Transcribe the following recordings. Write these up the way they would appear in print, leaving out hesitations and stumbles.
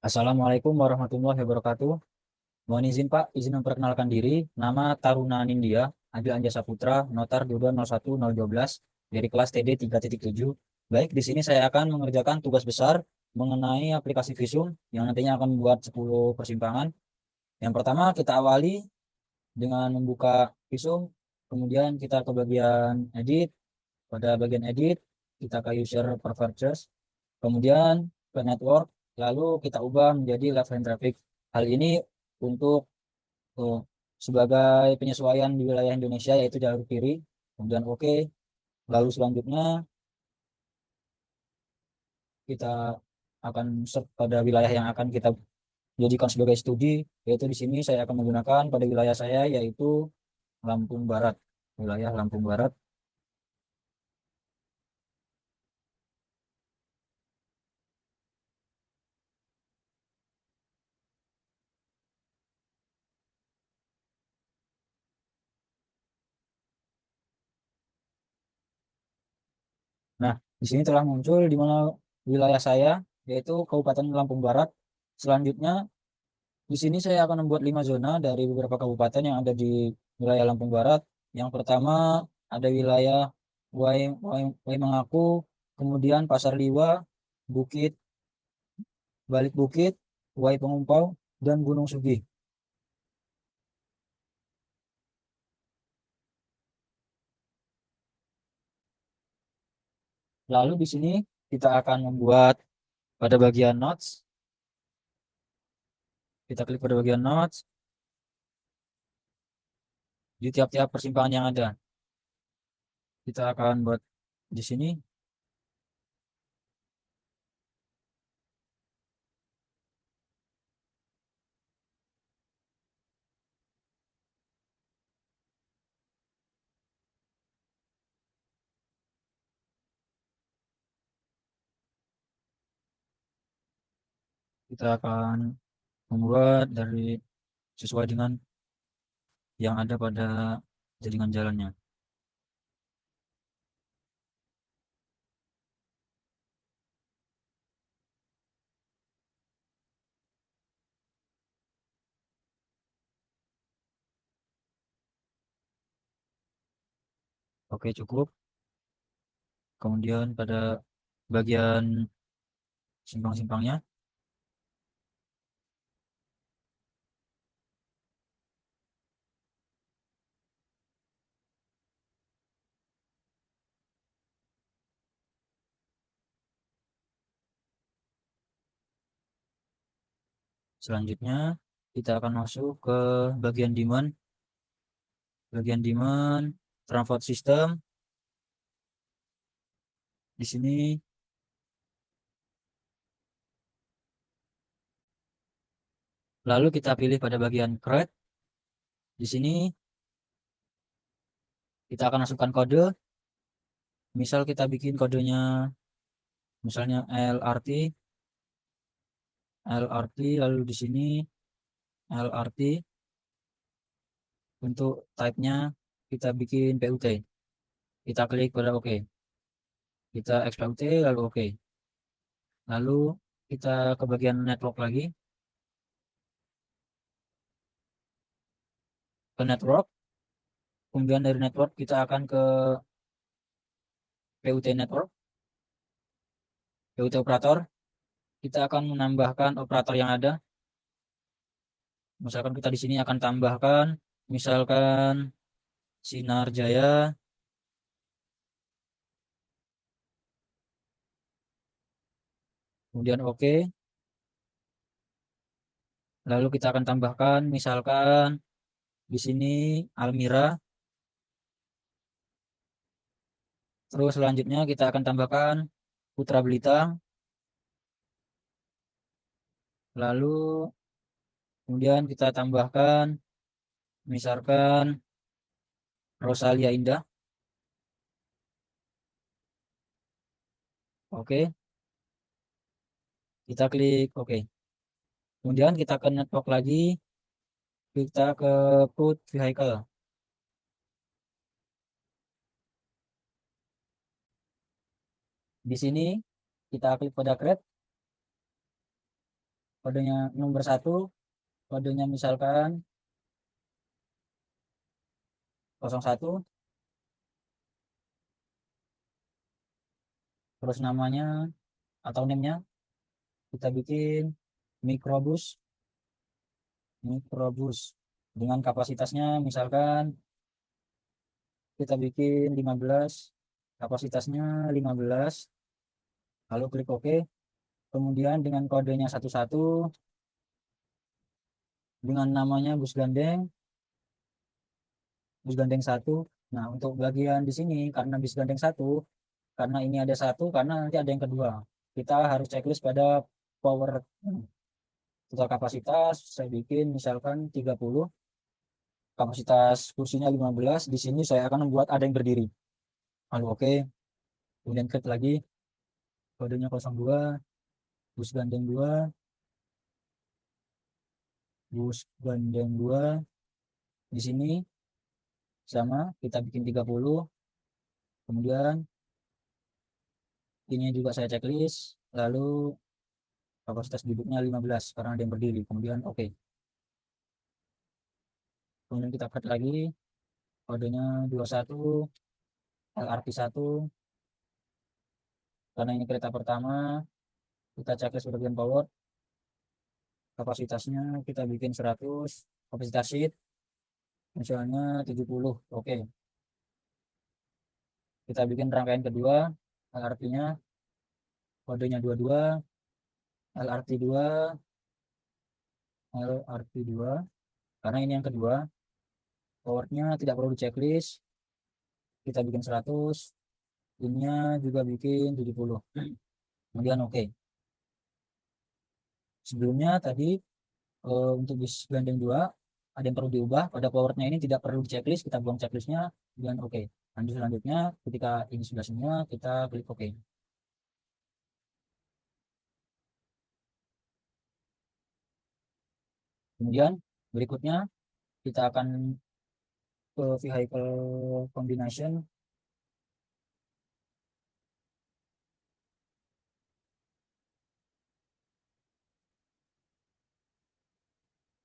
Assalamualaikum warahmatullahi wabarakatuh. Mohon izin Pak, izin memperkenalkan diri. Nama Taruna Nindya, Agil Anjasa Putra, Notar 2201-012 dari kelas TD 3.7. Baik, di sini saya akan mengerjakan tugas besar mengenai aplikasi visum yang nantinya akan membuat 10 persimpangan. Yang pertama kita awali dengan membuka visum, kemudian kita ke bagian edit. Pada bagian edit, kita ke user preferences, kemudian ke network, lalu kita ubah menjadi left hand traffic. Hal ini untuk eh, sebagai penyesuaian di wilayah Indonesia yaitu jalur kiri, kemudian oke. Lalu selanjutnya kita akan set pada wilayah yang akan kita jadikan sebagai studi, yaitu di sini saya akan menggunakan pada wilayah saya yaitu Lampung Barat, wilayah Lampung Barat. Nah, di sini telah muncul di mana wilayah saya, yaitu Kabupaten Lampung Barat. Selanjutnya, di sini saya akan membuat 5 zona dari beberapa kabupaten yang ada di wilayah Lampung Barat. Yang pertama ada wilayah Wai Mengaku, kemudian Pasar Liwa, Bukit, Balik Bukit, Wai Pengumpau, dan Gunung Sugi. Lalu di sini kita akan membuat pada bagian notes. Kita klik pada bagian notes di tiap-tiap persimpangan yang ada. Kita akan buat di sini. Kita akan membuat dari sesuai dengan yang ada pada jaringan jalannya. Oke, cukup. Kemudian pada bagian simpang-simpangnya, selanjutnya kita akan masuk ke bagian demand. Bagian demand, transport system. Di sini, lalu kita pilih pada bagian create. Di sini kita akan masukkan kode. Misal kita bikin kodenya, misalnya LRT, LRT, lalu di sini LRT. Untuk type-nya kita bikin PUT. Kita klik pada OK. Kita export lalu OK. Lalu kita ke bagian network lagi. Ke network. Kemudian dari network kita akan ke PUT network. PUT operator. Kita akan menambahkan operator yang ada. Misalkan kita di sini akan tambahkan. Misalkan Sinar Jaya. Kemudian OK. Lalu kita akan tambahkan misalkan di sini Almira. Terus selanjutnya kita akan tambahkan Putra Belita. Lalu kemudian kita tambahkan misalkan Rosalia Indah. Oke, kita klik oke. Kemudian kita ke network lagi, kita ke put vehicle. Di sini kita klik pada create. kodenya nomor satu, kodenya misalkan 01, terus namanya atau name-nya kita bikin mikrobus, mikrobus dengan kapasitasnya misalkan kita bikin 15, kapasitasnya 15, lalu klik OK. Kemudian dengan kodenya 11 dengan namanya bus gandeng 1. Nah, untuk bagian di sini karena bus gandeng 1, karena ini ada satu, karena nanti ada yang kedua. Kita harus checklist pada power total kapasitas, saya bikin misalkan 30, kapasitas kursinya 15, di sini saya akan membuat ada yang berdiri. Lalu oke, kemudian klik lagi, kodenya 02, bus gandeng 2, bus gandeng 2, di sini sama, kita bikin 30, kemudian ini juga saya checklist, lalu kapasitas duduknya 15, karena ada yang berdiri, kemudian oke. Kemudian kita klik lagi, kodenya 21, LRT 1, karena ini kereta pertama, kita checklist bagian power, kapasitasnya kita bikin 100, kapasitas seat misalnya 70, oke. Kita bikin rangkaian kedua, LRT-nya kodenya 22, LRT 2, LRT 2, karena ini yang kedua, powernya tidak perlu di checklist, kita bikin 100, ininya juga bikin 70, kemudian oke. Sebelumnya tadi untuk bis gandeng 2 ada yang perlu diubah, pada powernya ini tidak perlu di checklist, kita buang checklistnya, dan oke. Lanjut selanjutnya, ketika ini sudah semua, kita klik oke. Kemudian berikutnya kita akan ke vehicle combination.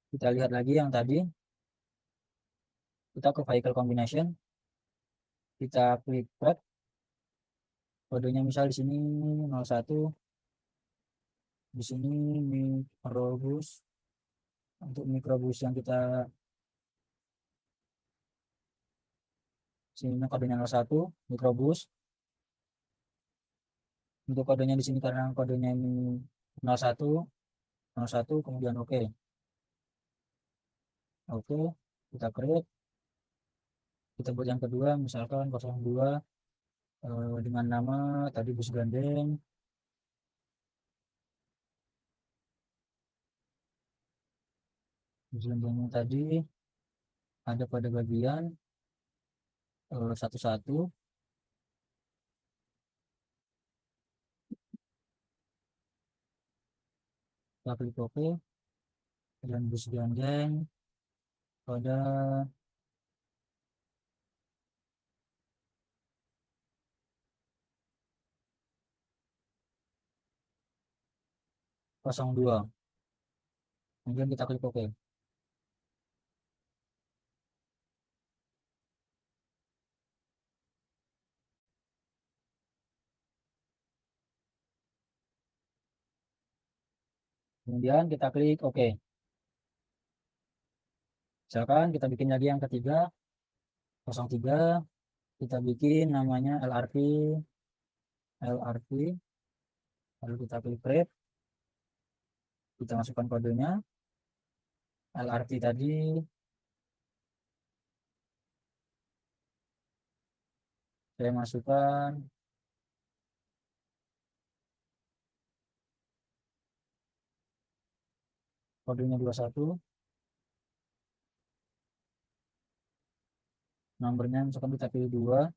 Kita lihat lagi yang tadi, kita ke vehicle combination, kita klik back, kodenya misal di sini 01, di sini mikrobus, untuk mikrobus yang kita sini kodenya 01, mikrobus, untuk kodenya di sini karena kodenya ini 01, 01, kemudian oke. Oke, kita create, kita buat yang kedua misalkan 02, dengan nama tadi bus gandeng, bus gandengnya tadi ada pada bagian 11, kita klik OK, dan bus gandeng pada 02, kemudian kita klik OK. Kemudian kita klik OK. Misalkan kita bikin lagi yang ketiga 03, kita bikin namanya LRT, LRT, lalu kita klik create, kita masukkan kodenya LRT tadi, saya masukkan kodenya 21, nomornya misalkan kita pilih 2,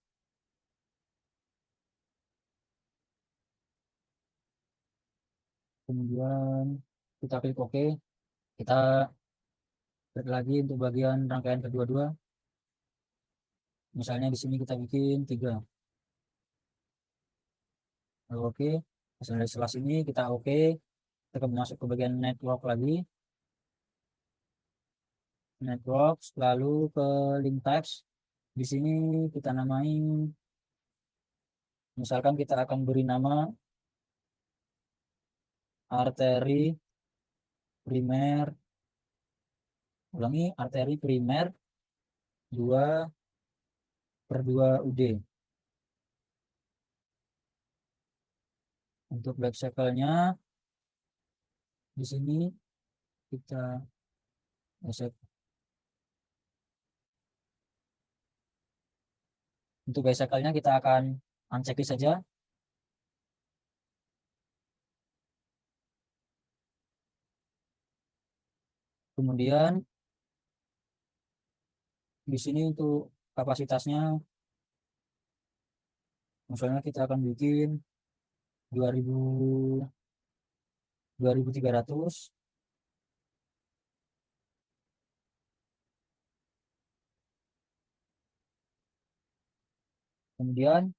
kemudian kita klik OK, kita klik lagi untuk bagian rangkaian kedua-dua, misalnya di sini kita bikin 3, lalu OK, setelah sini kita OK, Kita masuk ke bagian network lagi, network, lalu ke link types. Di sini kita namain, misalkan kita akan beri nama arteri primer, ulangi, arteri primer 2/2 UD. Untuk black circle-nya di sini kita geser. Untuk black circle-nya kita akan unchecklist saja. Kemudian di sini untuk kapasitasnya, misalnya kita akan bikin 2000 2300. Kemudian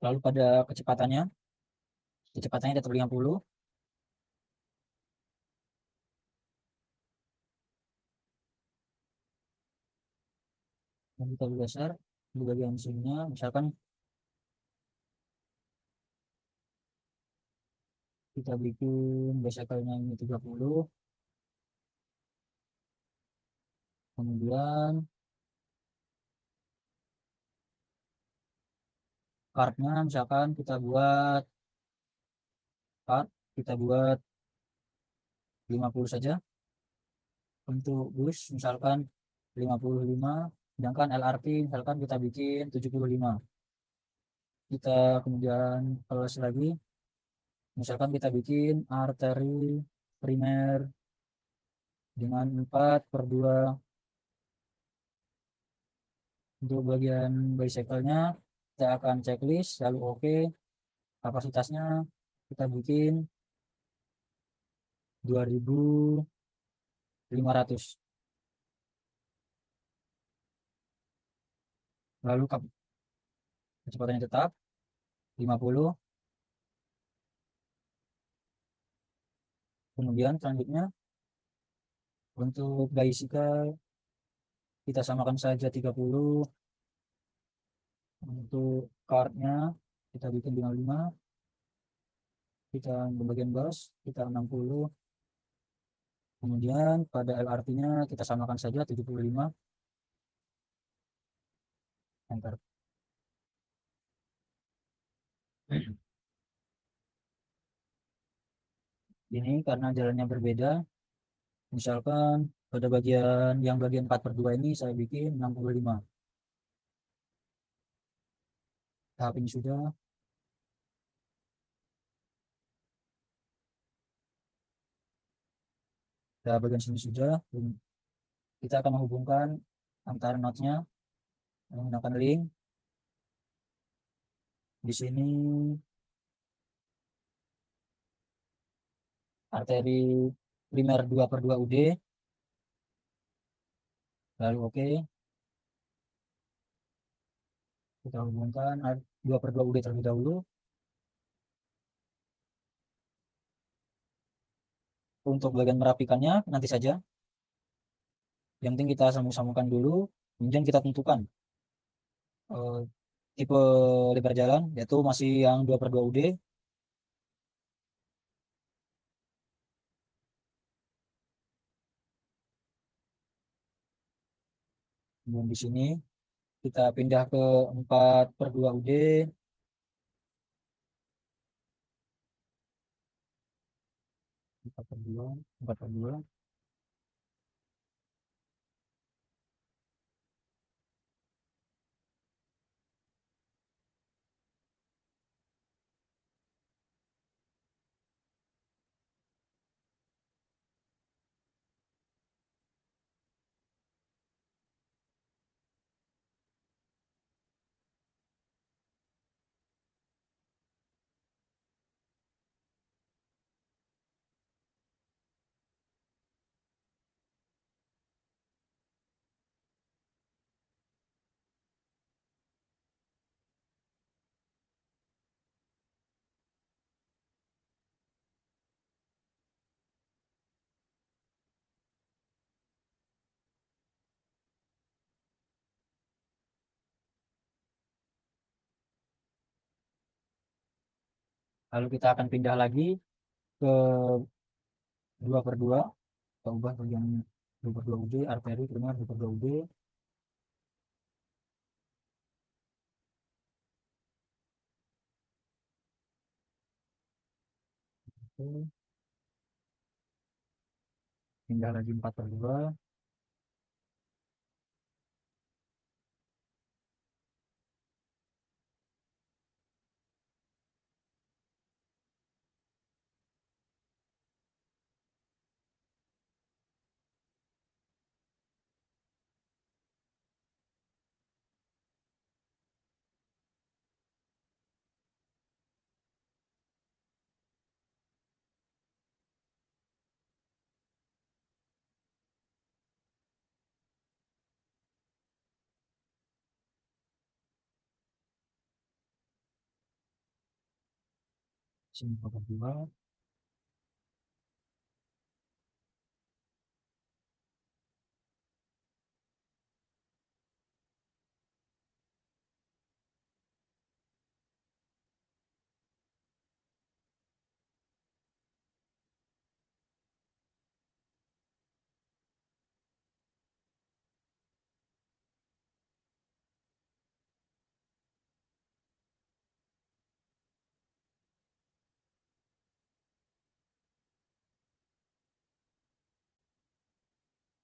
lalu pada kecepatannya tetap 50. Dan kita geser di bagian sininya, misalkan kita bikin besakalnya ini 30. Kemudian cardnya misalkan card kita buat 50 saja. Untuk bus misalkan 55, sedangkan LRT misalkan kita bikin 75. Kita kemudian plus lagi, misalkan kita bikin arteri primer dengan 4/2. Untuk bagian bicycle-nya kita akan checklist lalu oke. Kapasitasnya kita bikin 2500. Lalu kecepatannya tetap 50. Kemudian selanjutnya untuk bicycle kita samakan saja 30. Untuk cardnya kita bikin 55. Kita untuk bagian bus kita 60. Kemudian pada LRT-nya kita samakan saja 75. Enter. Ini karena jalannya berbeda, misalkan pada bagian 4/2 ini saya bikin 65. Tahap ini sudah. Pada bagian sini sudah. Kita akan menghubungkan antara node-nya menggunakan link. Di sini arteri primer 2/2 UD. Lalu oke. Kita hubungkan 2/2 UD terlebih dahulu. Untuk bagian merapikannya nanti saja. Yang penting kita sambung-sambungkan dulu. Kemudian kita tentukan eh, tipe lebar jalan, yaitu masih yang 2/2 UD. Kemudian di sini kita pindah ke 4/2 UD. 4/2, 4/2. Lalu kita akan pindah lagi ke 2/2, kita ubah bagian 2/2 UD, arteri primer 2/2 UD. Oke, pindah lagi 4/2. Sini 4/2.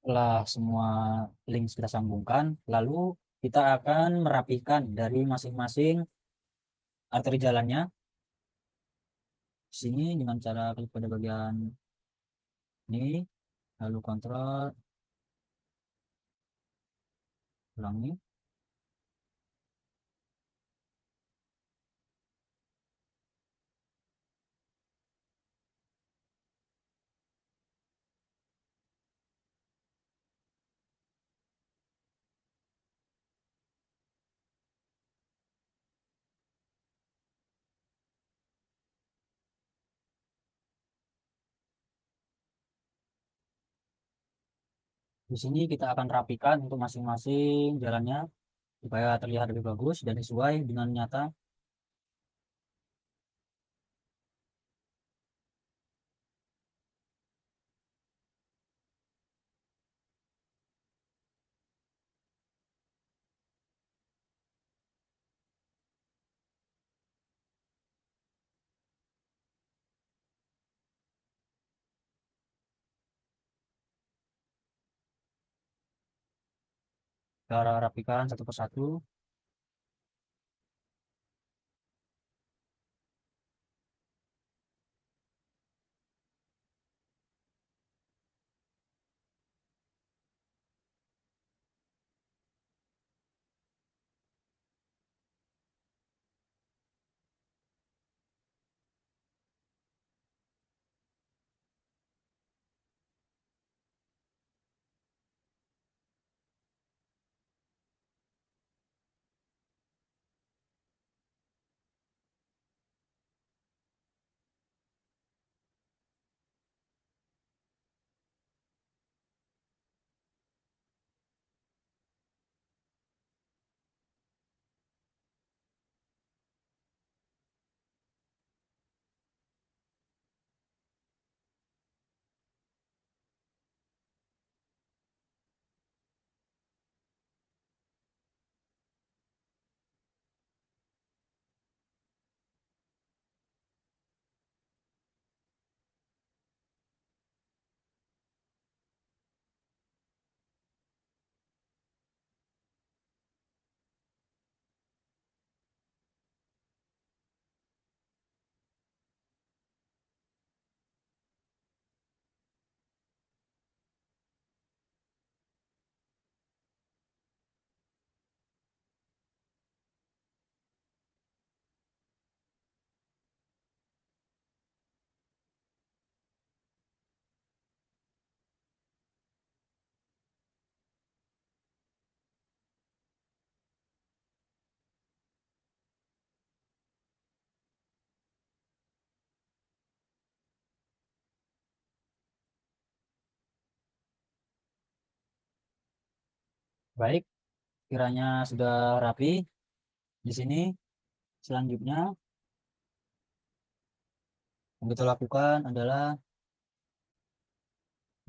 Setelah semua link kita sambungkan, lalu kita akan merapikan dari masing-masing arteri jalannya. Di sini dengan cara klik pada bagian ini, lalu kontrol, ulangi. Di sini kita akan rapikan untuk masing-masing jalannya supaya terlihat lebih bagus dan sesuai dengan nyata. Cara rapikan satu persatu. Baik, kiranya sudah rapi. Di sini selanjutnya Yang kita lakukan adalah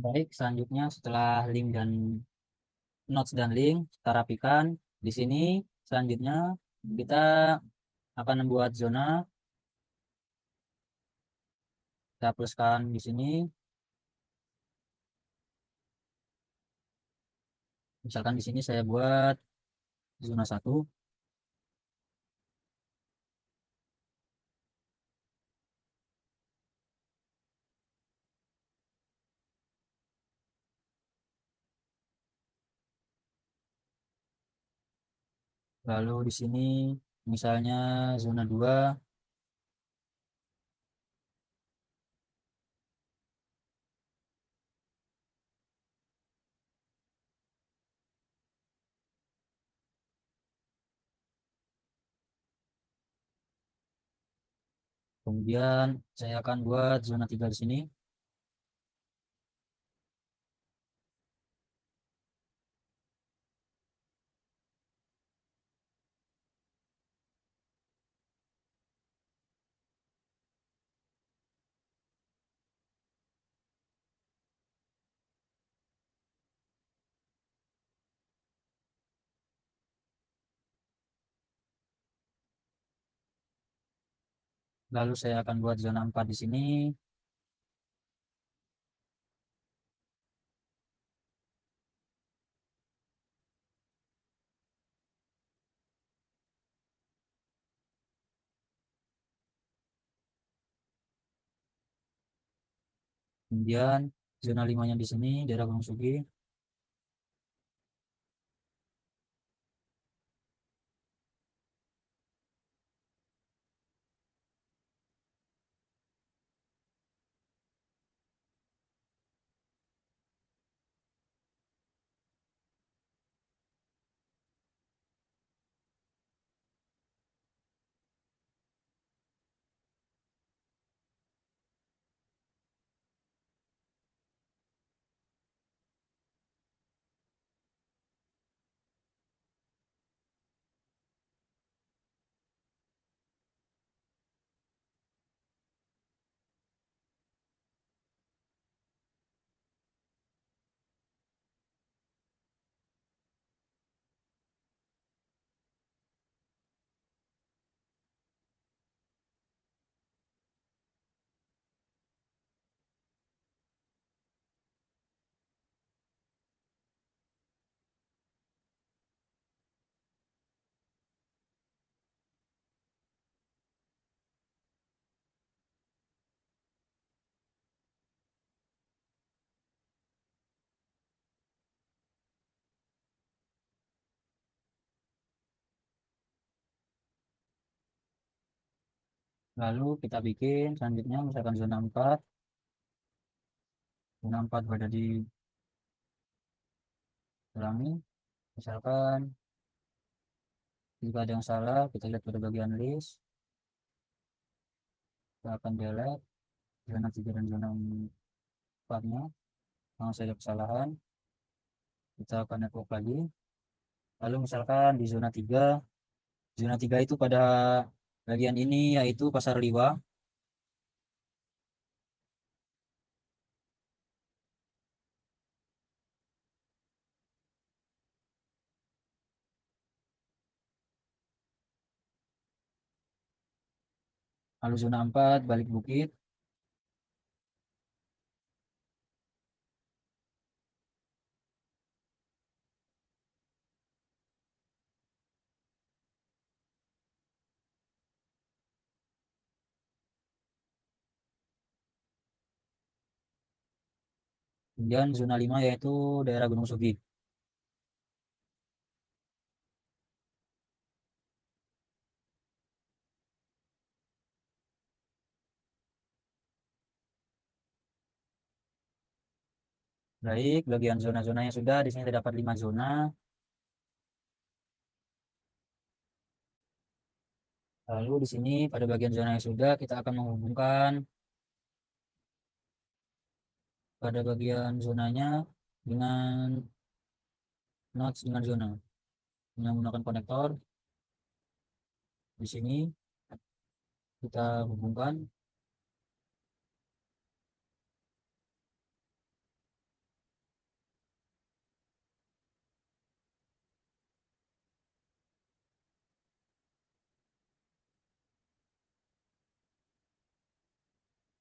baik selanjutnya setelah link dan notes dan link kita rapikan. Di sini selanjutnya kita akan membuat zona. Kita hapuskan di sini. Misalkan di sini saya buat zona satu. Lalu di sini misalnya zona 2. Kemudian saya akan buat zona 3 di sini. Lalu saya akan buat zona 4 di sini. Kemudian zona 5-nya di sini daerah Gunung Sugi. Lalu kita bikin selanjutnya misalkan zona 4. Zona 4 berada di ulangi. Misalkan jika ada yang salah, kita lihat pada bagian list. Kita akan delete zona 3 dan zona 4-nya. Kalau saya ada kesalahan, kita akan network lagi. Lalu misalkan di zona 3 itu pada bagian ini yaitu Pasar Liwa. Lalu zona 4 Balik Bukit. Kemudian zona 5 yaitu daerah Gunung Sugi. Baik, bagian zona-zonanya sudah. Di sini terdapat 5 zona. Lalu di sini pada bagian zona yang sudah kita akan menghubungkan pada bagian zonanya dengan nodes dengan zona. Dengan menggunakan konektor di sini kita hubungkan.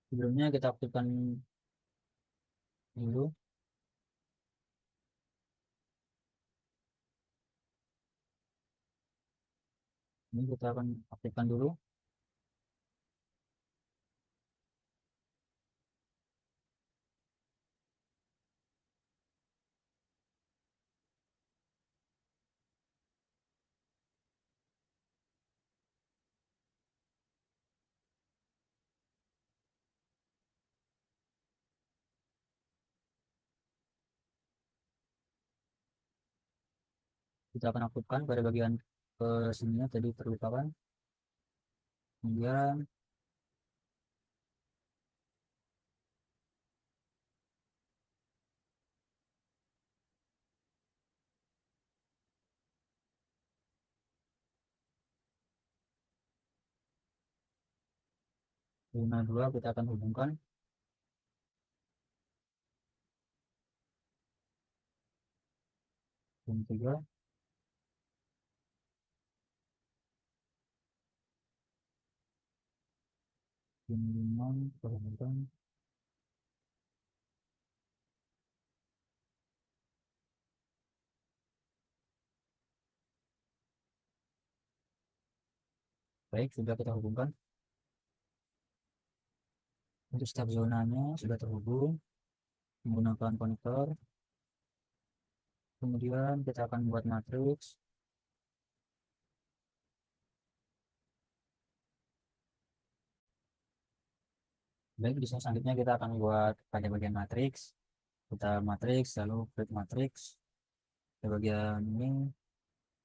Sebelumnya kita aktifkan dulu. Ini kita akan aktifkan dulu. Kita akan aktifkan pada bagian ke sininya tadi terlupakan. Kemudian zona 2 kita akan hubungkan zona 3, zona 5 kita hubungkan. Baik, sudah kita hubungkan. Untuk setiap zonanya sudah terhubung menggunakan konektor. Kemudian kita akan buat matriks. Baik, di selanjutnya kita akan buat pada bagian matriks. Kita matriks, lalu create matriks. Di bagian ini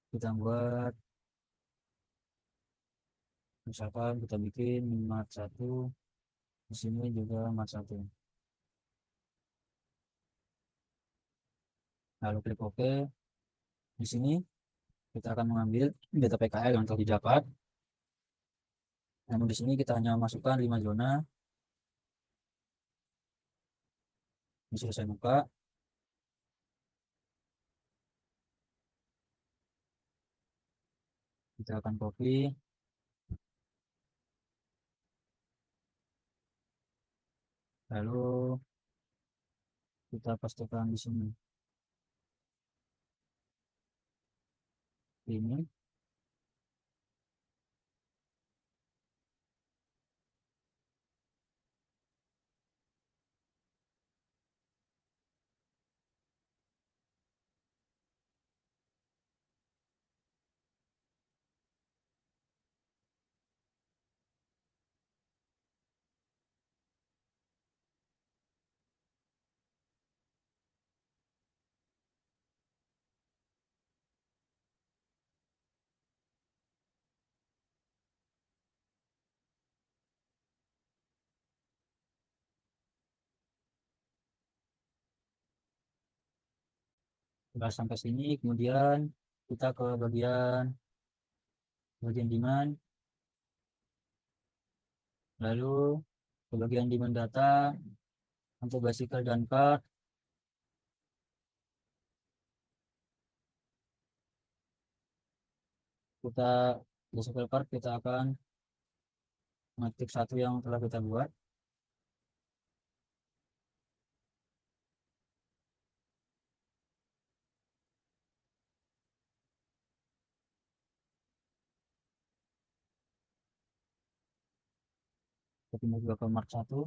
kita buat, misalkan kita bikin mat 1, di sini juga mat 1. Lalu klik OK. Di sini kita akan mengambil data PKL yang telah didapat. Namun di sini kita hanya masukkan 5 zona. Ini sudah saya buka. Kita akan copy, lalu kita pastikan di sini. Ini sudah sampai sini. Kemudian kita ke bagian demand, lalu ke bagian demand data untuk bicycle dan card. Kita bicycle card kita akan mengetik satu yang telah kita buat. Kita pindah juga ke Mark 1.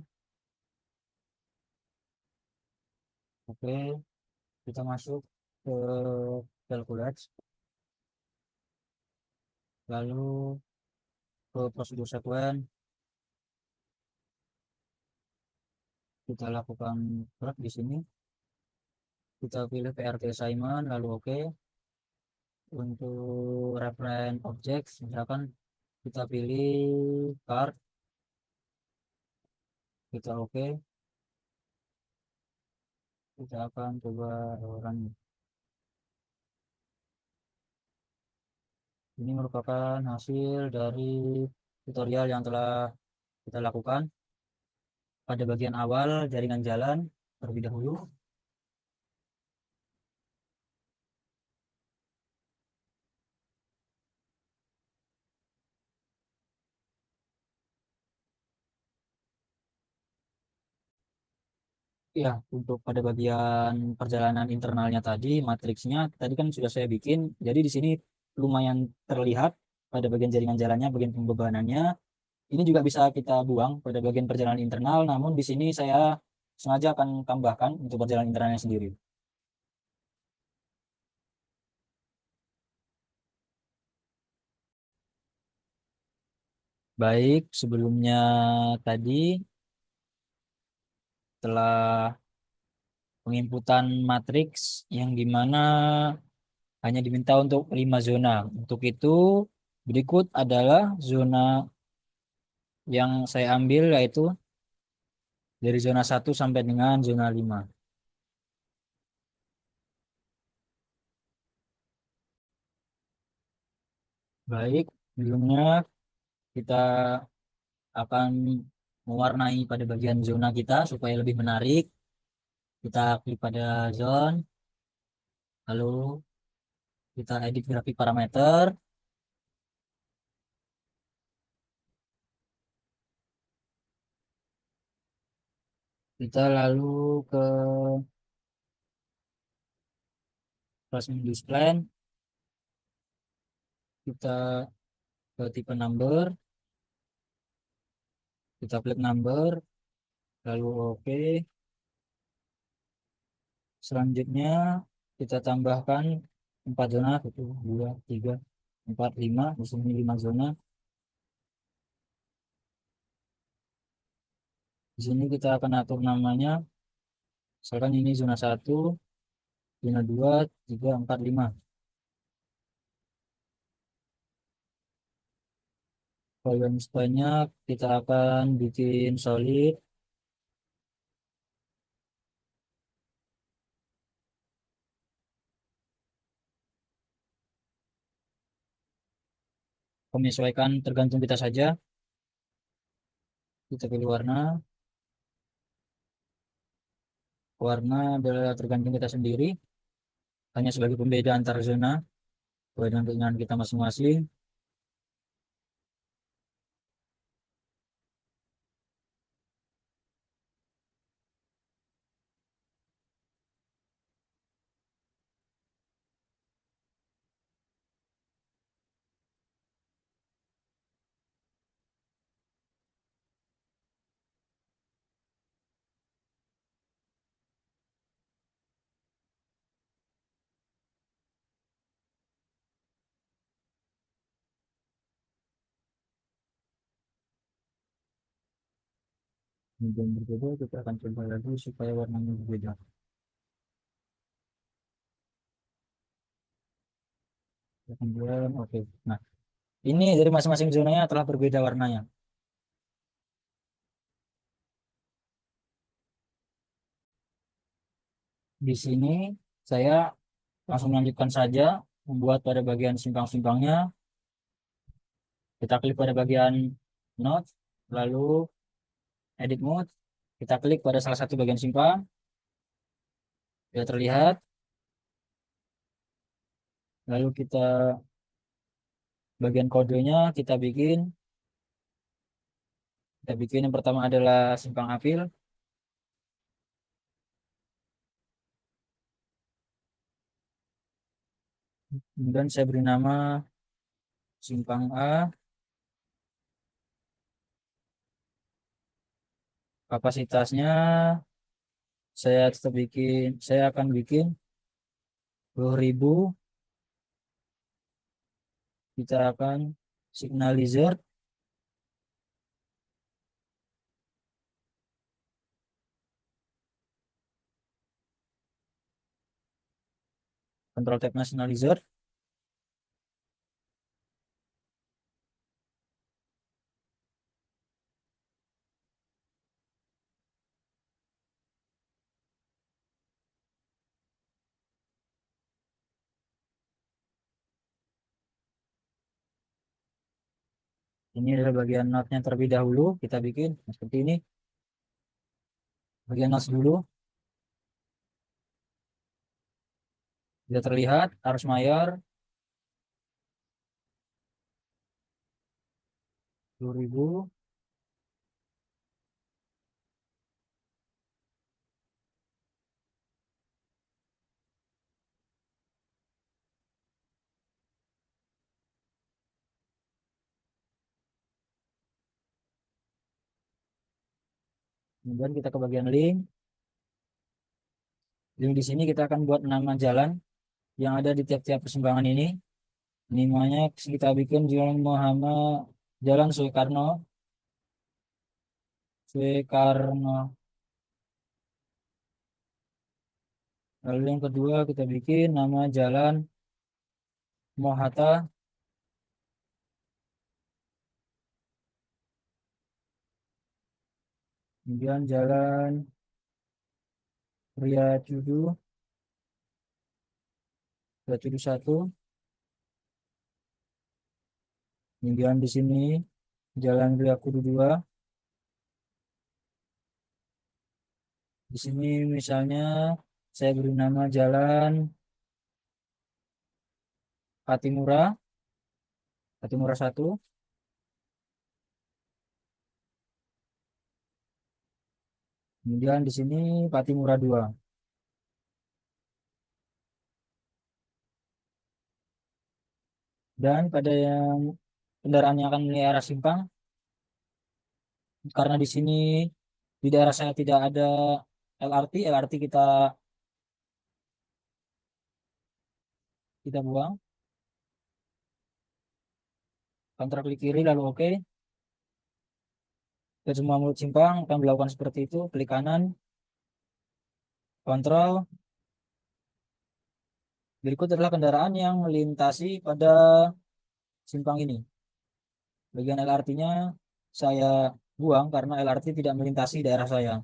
Oke, kita masuk ke calculate, lalu ke prosedur sequence. Kita lakukan gerak di sini. Kita pilih PRT assignment, lalu oke. Untuk reference objects, misalkan kita pilih card, kita oke. Kita akan coba run. Ini merupakan hasil dari tutorial yang telah kita lakukan pada bagian awal jaringan jalan terlebih dahulu. Ya, untuk pada bagian perjalanan internalnya tadi, matriksnya tadi kan sudah saya bikin. Jadi di sini lumayan terlihat pada bagian jaringan jalannya, bagian pembebanannya. Ini juga bisa kita buang pada bagian perjalanan internal, namun di sini saya sengaja akan tambahkan untuk perjalanan internalnya sendiri. Baik, sebelumnya tadi telah penginputan matriks yang dimana hanya diminta untuk 5 zona. Untuk itu, berikut adalah zona yang saya ambil yaitu dari zona 1 sampai dengan zona 5. Baik, sebelumnya kita akan mewarnai pada bagian zona kita supaya lebih menarik. Kita klik pada zone, lalu kita edit grafik parameter. Kita lalu ke placement display, kita ke tipe number, kita klik number, lalu oke. Selanjutnya kita tambahkan 4 zona, 1, 2, 3, 4, 5. Di sini 5 zona. Di sini kita akan atur namanya. Misalkan ini zona 1, zona 2, 3, 4, 5. Kalau yang banyak kita akan bikin solid. Menyesuaikan tergantung kita saja. Kita pilih warna. Warna adalah tergantung kita sendiri. Hanya sebagai pembeda antar zona. Sesuai dengan keinginan kita masing-masing. Yang berbeda kita akan coba lagi supaya warnanya berbeda. Kemudian oke. Nah, ini dari masing-masing zonanya telah berbeda warnanya. Di sini saya langsung lanjutkan saja membuat pada bagian simpang-simpangnya. Kita klik pada bagian node, lalu edit mode. Kita klik pada salah satu bagian simpang, sudah terlihat. Lalu kita bagian kodenya kita bikin yang pertama adalah simpang apil. Kemudian saya beri nama simpang A. Kapasitasnya saya akan bikin 10.000. Kita akan signalizer, control tab nationalizer. Ini adalah bagian notnya terlebih dahulu. Kita bikin seperti ini. Bagian not dulu. Sudah terlihat arus mayor 10.000. Kemudian kita ke bagian link. Link di sini kita akan buat nama jalan yang ada di tiap-tiap persimpangan ini. Namanya kita bikin Jalan Muhammad, Jalan Soekarno, Soekarno. Lalu yang kedua kita bikin nama Jalan Mohatta, kemudian Jalan Priacudu, Priacudu 1, kemudian di sini Jalan Priacudu 2. Di sini misalnya saya beri nama Jalan Patimura, Patimura 1. Kemudian di sini Patimura 2. Dan pada yang kendaraan yang akan melalui arah simpang, karena di sini di daerah saya tidak ada LRT, LRT kita buang, kontrol klik kiri lalu oke. Ke semua mulut simpang akan dilakukan seperti itu, klik kanan, kontrol. Berikut adalah kendaraan yang melintasi pada simpang ini. Bagian LRT-nya saya buang karena LRT tidak melintasi daerah saya.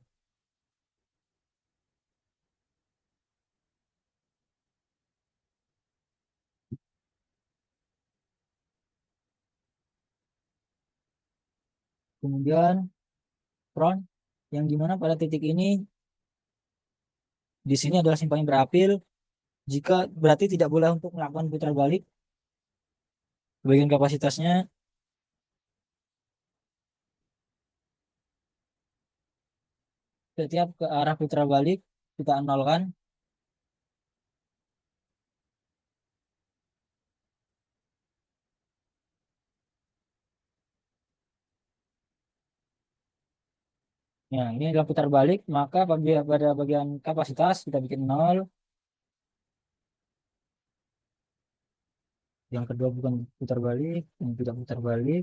Kemudian front yang dimana pada titik ini di sini adalah simpang yang berapil. Jika berarti tidak boleh untuk melakukan putar balik. Bagian kapasitasnya setiap ke arah putar balik kita nolkan. Ya, ini adalah putar balik, maka pada bagian kapasitas kita bikin 0. Yang kedua bukan putar balik, ini tidak putar balik.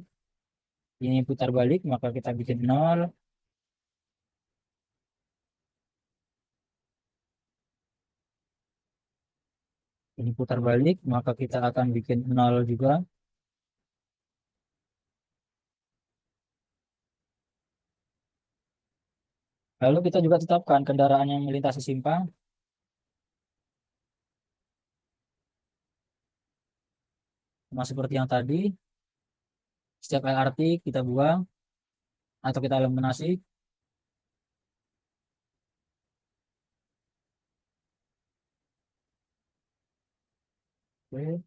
Ini putar balik, maka kita bikin 0. Ini putar balik, maka kita akan bikin 0 juga. Lalu kita juga tetapkan kendaraan yang melintasi simpang, sama seperti yang tadi. Setiap LRT kita buang atau kita eliminasi. Oke.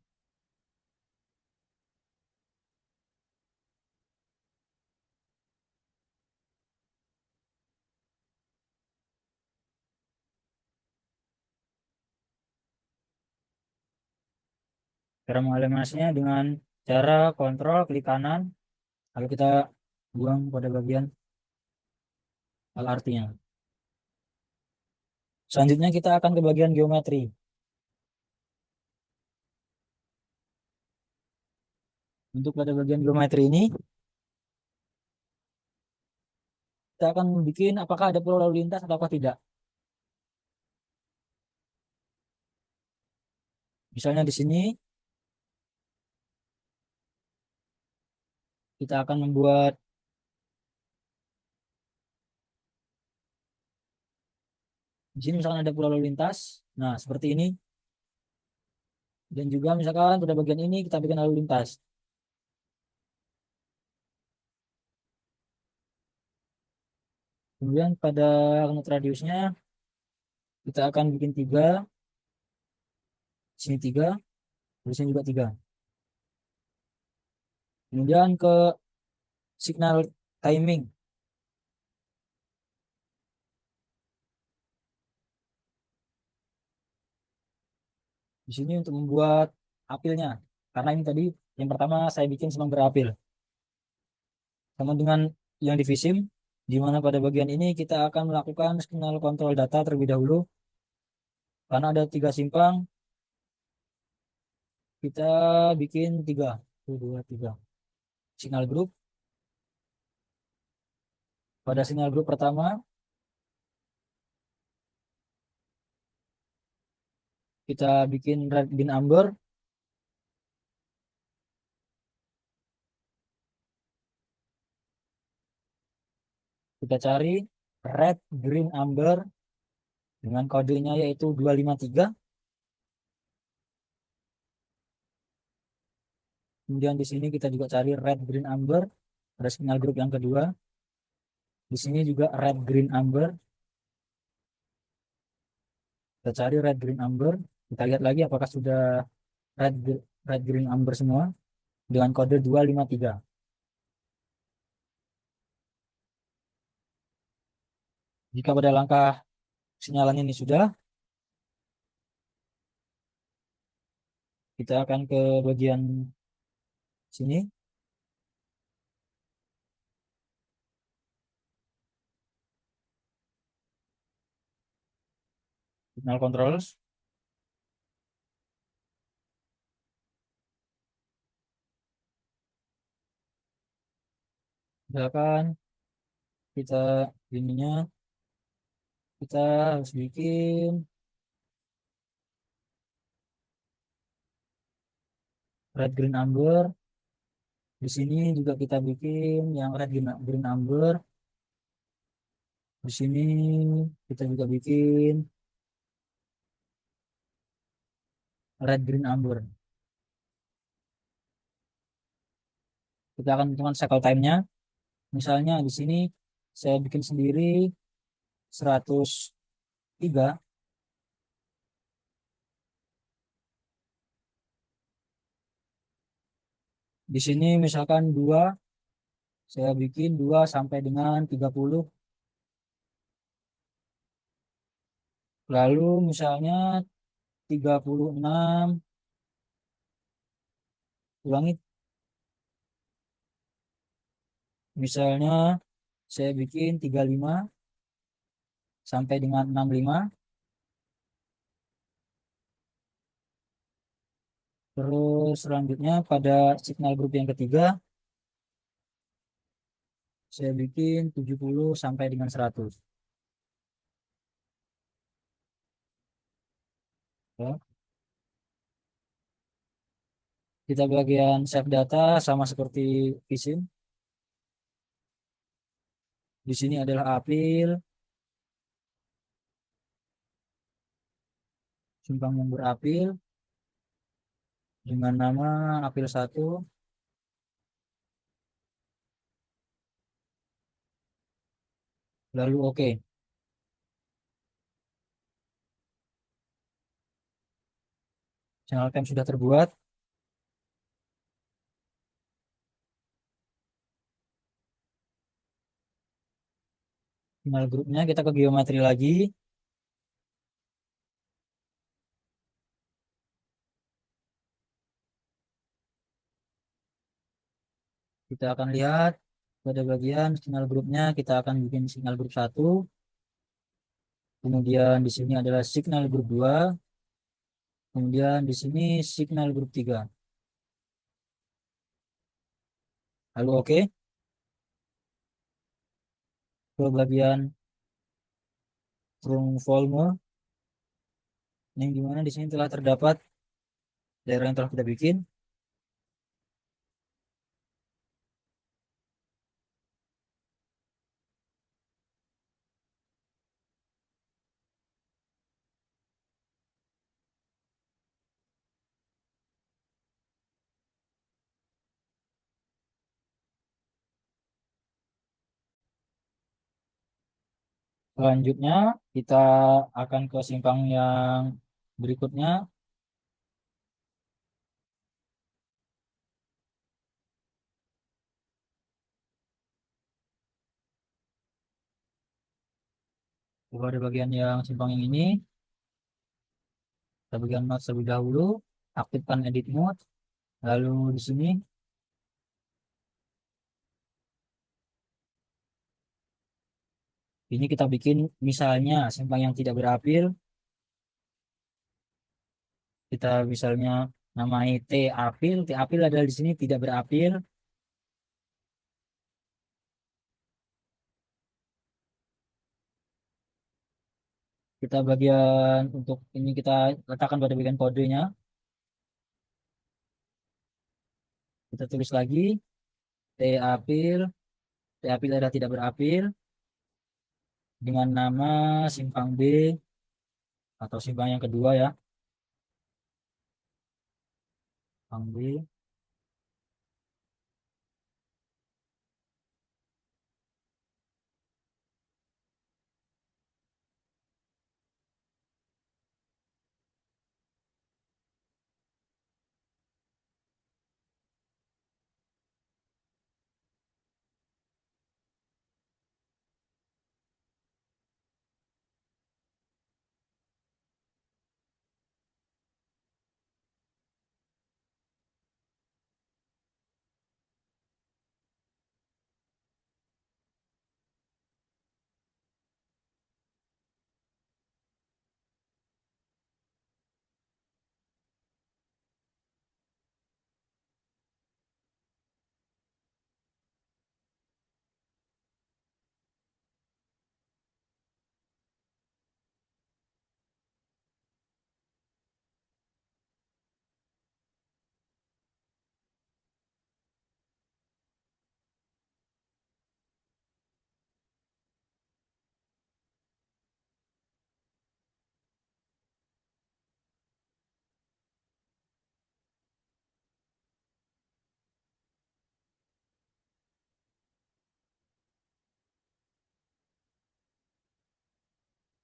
Cara mengeliminasinya dengan cara kontrol klik kanan, lalu kita buang pada bagian LRT-nya. Selanjutnya kita akan ke bagian geometri. Untuk pada bagian geometri ini, kita akan bikin apakah ada pulau lalu lintas atau tidak. Misalnya di sini, kita akan membuat di sini misalkan ada pulau lalu lintas. Nah, seperti ini. Dan juga misalkan pada bagian ini kita bikin lalu lintas. Kemudian pada unit radiusnya kita akan bikin 3, sini 3, di sini juga 3. Kemudian ke signal timing. Di sini untuk membuat apilnya. Karena ini tadi yang pertama saya bikin semang berapil. Sama dengan yang di Visim, Di mana pada bagian ini kita akan melakukan signal kontrol data terlebih dahulu. Karena ada 3 simpang, kita bikin 3. 1, 2, 3. Signal group. Pada signal group pertama, kita bikin red, green, amber. Kita cari red, green, amber dengan kodenya yaitu 253. Kemudian di sini kita juga cari red, green, amber. Ada signal group yang kedua. Di sini juga red, green, amber. Kita cari red, green, amber. Kita lihat lagi apakah sudah red, red, green, amber semua dengan kode 253. Jika pada langkah sinyalan ini sudah, kita akan ke bagian sini, signal controls. Misalkan kita ininya, kita harus bikin red, green, amber. Di sini juga kita bikin yang red, green, green, amber. Di sini kita juga bikin red, green, amber. Kita akan hitungan cycle time-nya. Misalnya di sini saya bikin sendiri 103. Di sini misalkan 2, saya bikin 2 sampai dengan 30. Lalu misalnya 36, ulangi, misalnya saya bikin 35 sampai dengan 65. Terus selanjutnya pada signal grup yang ketiga, saya bikin 70 sampai dengan 100. Ya. Kita bagian save data sama seperti VSIM. Di sini adalah apil, simpang yang berapil dengan nama apil 1. Lalu oke. Channel time sudah terbuat. Signal grupnya kita ke geometri lagi. Kita akan lihat pada bagian signal grupnya kita akan bikin signal grup 1. Kemudian di sini adalah signal grup 2. Kemudian di sini signal grup 3. Lalu oke. Ke bagian room volume. Yang dimana di sini telah terdapat daerah yang telah kita bikin. Selanjutnya kita akan ke simpang yang berikutnya. Pada bagian yang simpang yang ini, kita bagian mode terlebih dahulu, aktifkan edit mode. Lalu di sini Ini kita bikin misalnya simpang yang tidak berapil, kita misalnya namai T apil, T apil adalah di sini tidak berapil. Kita bagian untuk ini kita letakkan pada bagian kodenya. Kita tulis lagi T apil, T apil adalah tidak berapil dengan nama simpang B atau simpang yang kedua ya, simpang B.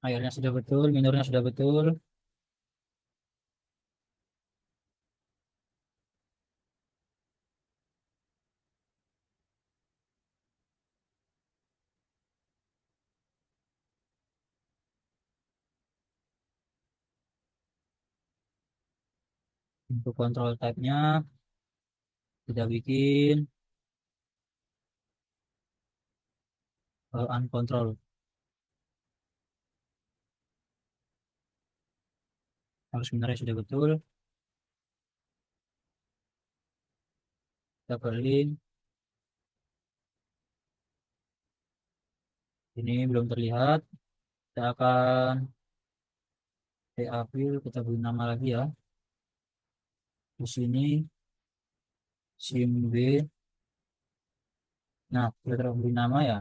Airnya sudah betul, minornya sudah betul. Untuk kontrol type-nya kita bikin uncontrol. Harus minornya sudah betul. Kita berlin. Ini belum terlihat. Kita akan diambil, kita beri nama lagi ya. Di sini sim B. Nah, kita telah beri nama ya.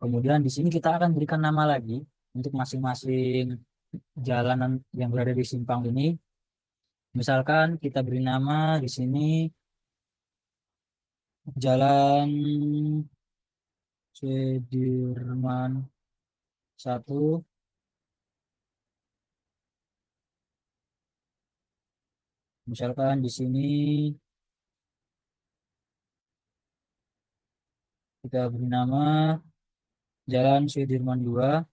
Kemudian di sini kita akan berikan nama lagi untuk masing-masing jalanan yang berada di simpang ini. Misalkan kita beri nama di sini Jalan Sudirman 1. Misalkan di sini kita beri nama Jalan Sudirman 2.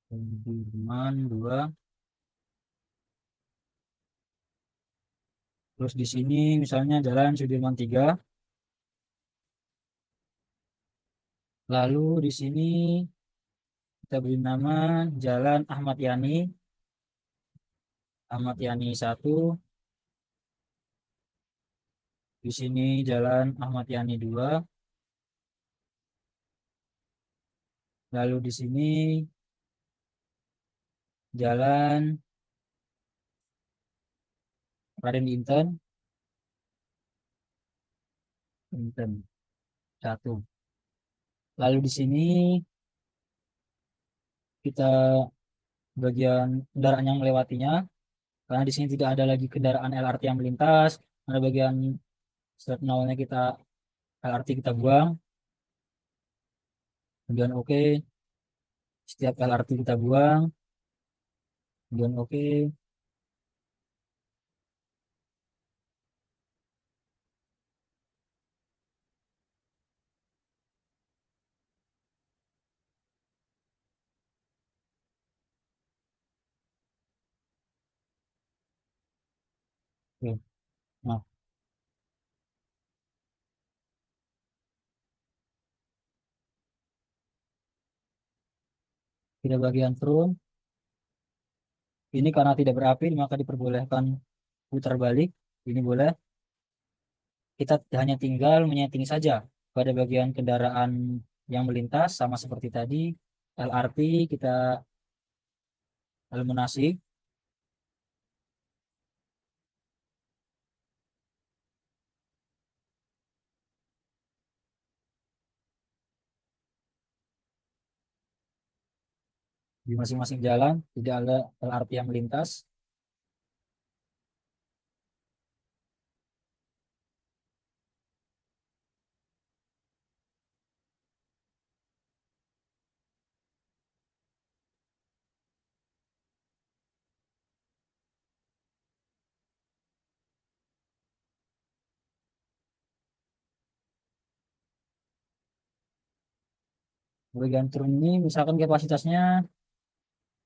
Sudirman 2. Terus di sini misalnya Jalan Sudirman 3. Lalu di sini kita beri nama Jalan Ahmad Yani. Ahmad Yani 1. Di sini Jalan Ahmad Yani 2. Lalu di sini Jalan Raden Inten. Inten 1. Lalu di sini kita bagian kendaraan yang melewatinya. Karena di sini tidak ada lagi kendaraan LRT yang melintas. Pada bagian start nolnya kita LRT kita buang. Kemudian oke. Setiap LRT kita buang. Kemudian oke. Oke. Nah, Pada bagian front, ini karena tidak berapi maka diperbolehkan putar balik. Ini boleh. Kita hanya tinggal menyeting saja pada bagian kendaraan yang melintas sama seperti tadi. LRT kita eliminasi. Di masing-masing jalan tidak ada LRT yang melintas. Bagian turun ini misalkan kapasitasnya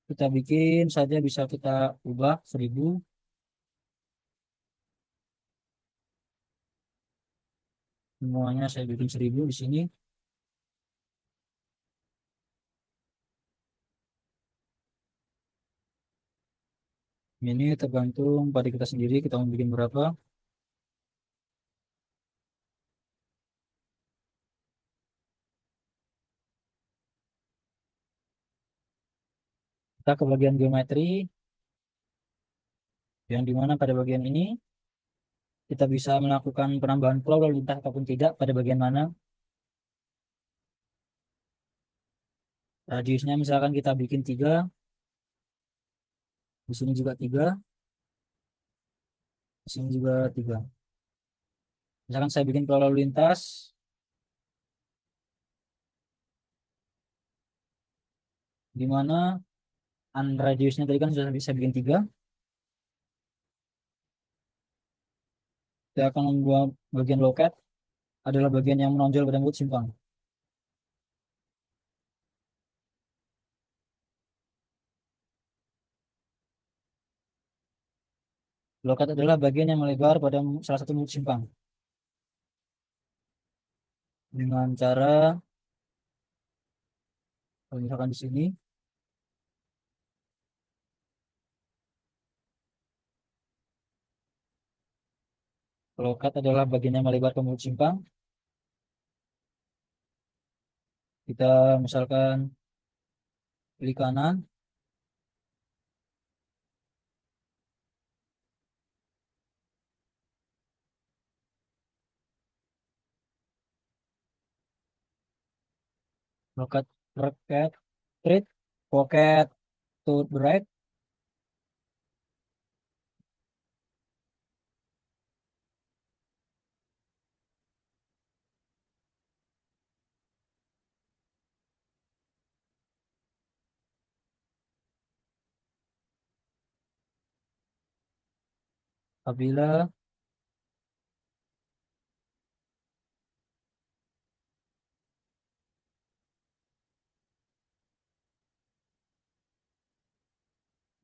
kita bikin saja bisa kita ubah 1000. Semuanya saya bikin 1000 di sini. Ini tergantung pada kita sendiri kita mau bikin berapa. Kita ke bagian geometri yang dimana pada bagian ini kita bisa melakukan penambahan pulau lalu lintas ataupun tidak pada bagian mana. Radiusnya misalkan kita bikin 3, di sini juga 3, di sini juga 3. Misalkan saya bikin pulau lalu lintas, di mana radiusnya tadi kan sudah bisa bikin 3. Saya akan membuat bagian loket adalah bagian yang menonjol pada mulut simpang. Loket adalah bagian yang melebar pada salah satu mulut simpang. Dengan cara, kalau misalkan di sini, loket adalah bagian yang melebar ke mulut simpang. Kita misalkan pilih kanan, loket roket, treat, pocket to right, apabila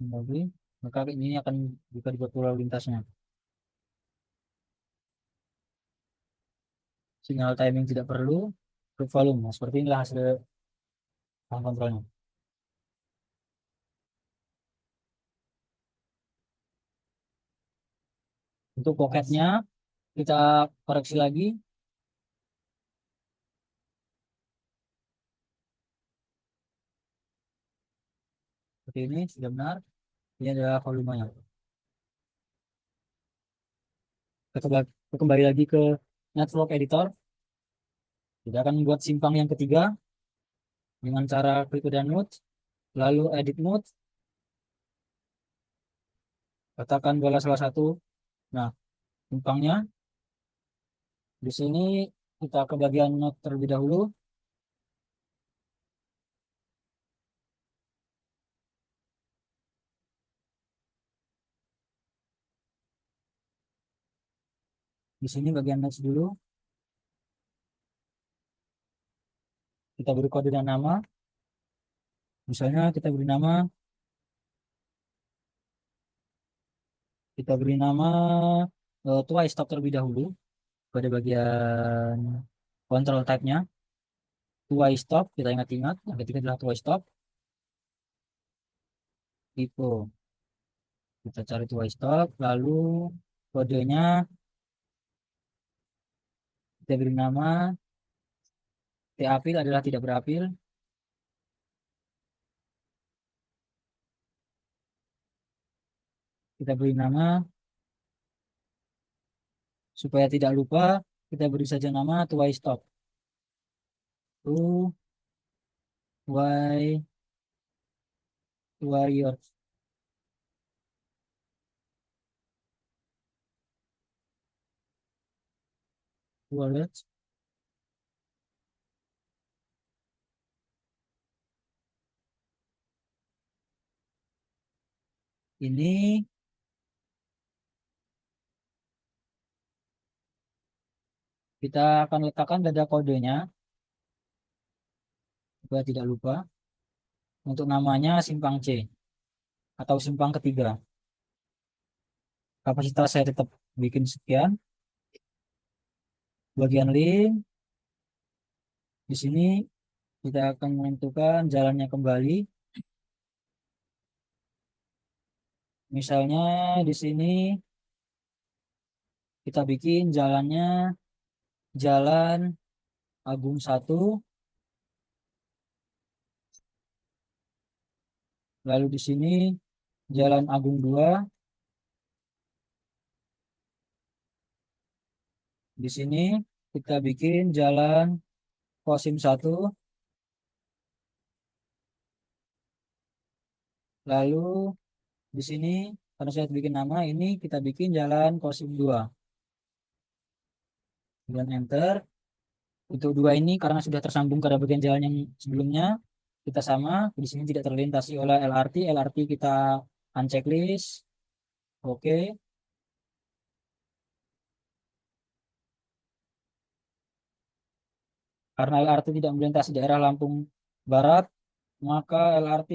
kembali, maka ini akan buka dibuat pulau lintasnya. Sinyal timing tidak perlu, untuk volume. Nah, seperti inilah hasil kontrolnya. Untuk poketnya kita koreksi lagi. Seperti ini sudah benar. Ini adalah volumenya. Kita kembali lagi ke network editor. Kita akan membuat simpang yang ketiga dengan cara klik pada node, lalu edit node, katakan bola salah satu. Nah, simpangnya di sini kita ke bagian node terlebih dahulu. Di sini bagian nodes dulu. Kita beri kode dan nama. Misalnya kita beri nama twice stop terlebih dahulu pada bagian control type-nya. Twice stop kita ingat-ingat. Yang ketiga adalah twice stop. Tipo. Kita cari tuai stop, lalu kodenya kita beri nama T apil adalah tidak berapil. Kita beri nama supaya tidak lupa, kita beri saja nama tuai stop. To Y warriors. Warriors. Ini kita akan letakkan dada kodenya supaya tidak lupa. Untuk namanya simpang C atau simpang ketiga. Kapasitas saya tetap bikin sekian. Bagian link di sini kita akan menentukan jalannya kembali. Misalnya di sini kita bikin jalannya Jalan Agung 1, lalu di sini Jalan Agung 2, di sini kita bikin Jalan Kosim 1, lalu di sini karena saya bikin nama ini kita bikin Jalan Kosim 2. Dan enter. Untuk dua ini karena sudah tersambung pada bagian jalan yang sebelumnya, kita sama. Di sini tidak terlintasi oleh LRT. LRT kita unchecklist. Oke. Karena LRT tidak melintasi daerah Lampung Barat, maka LRT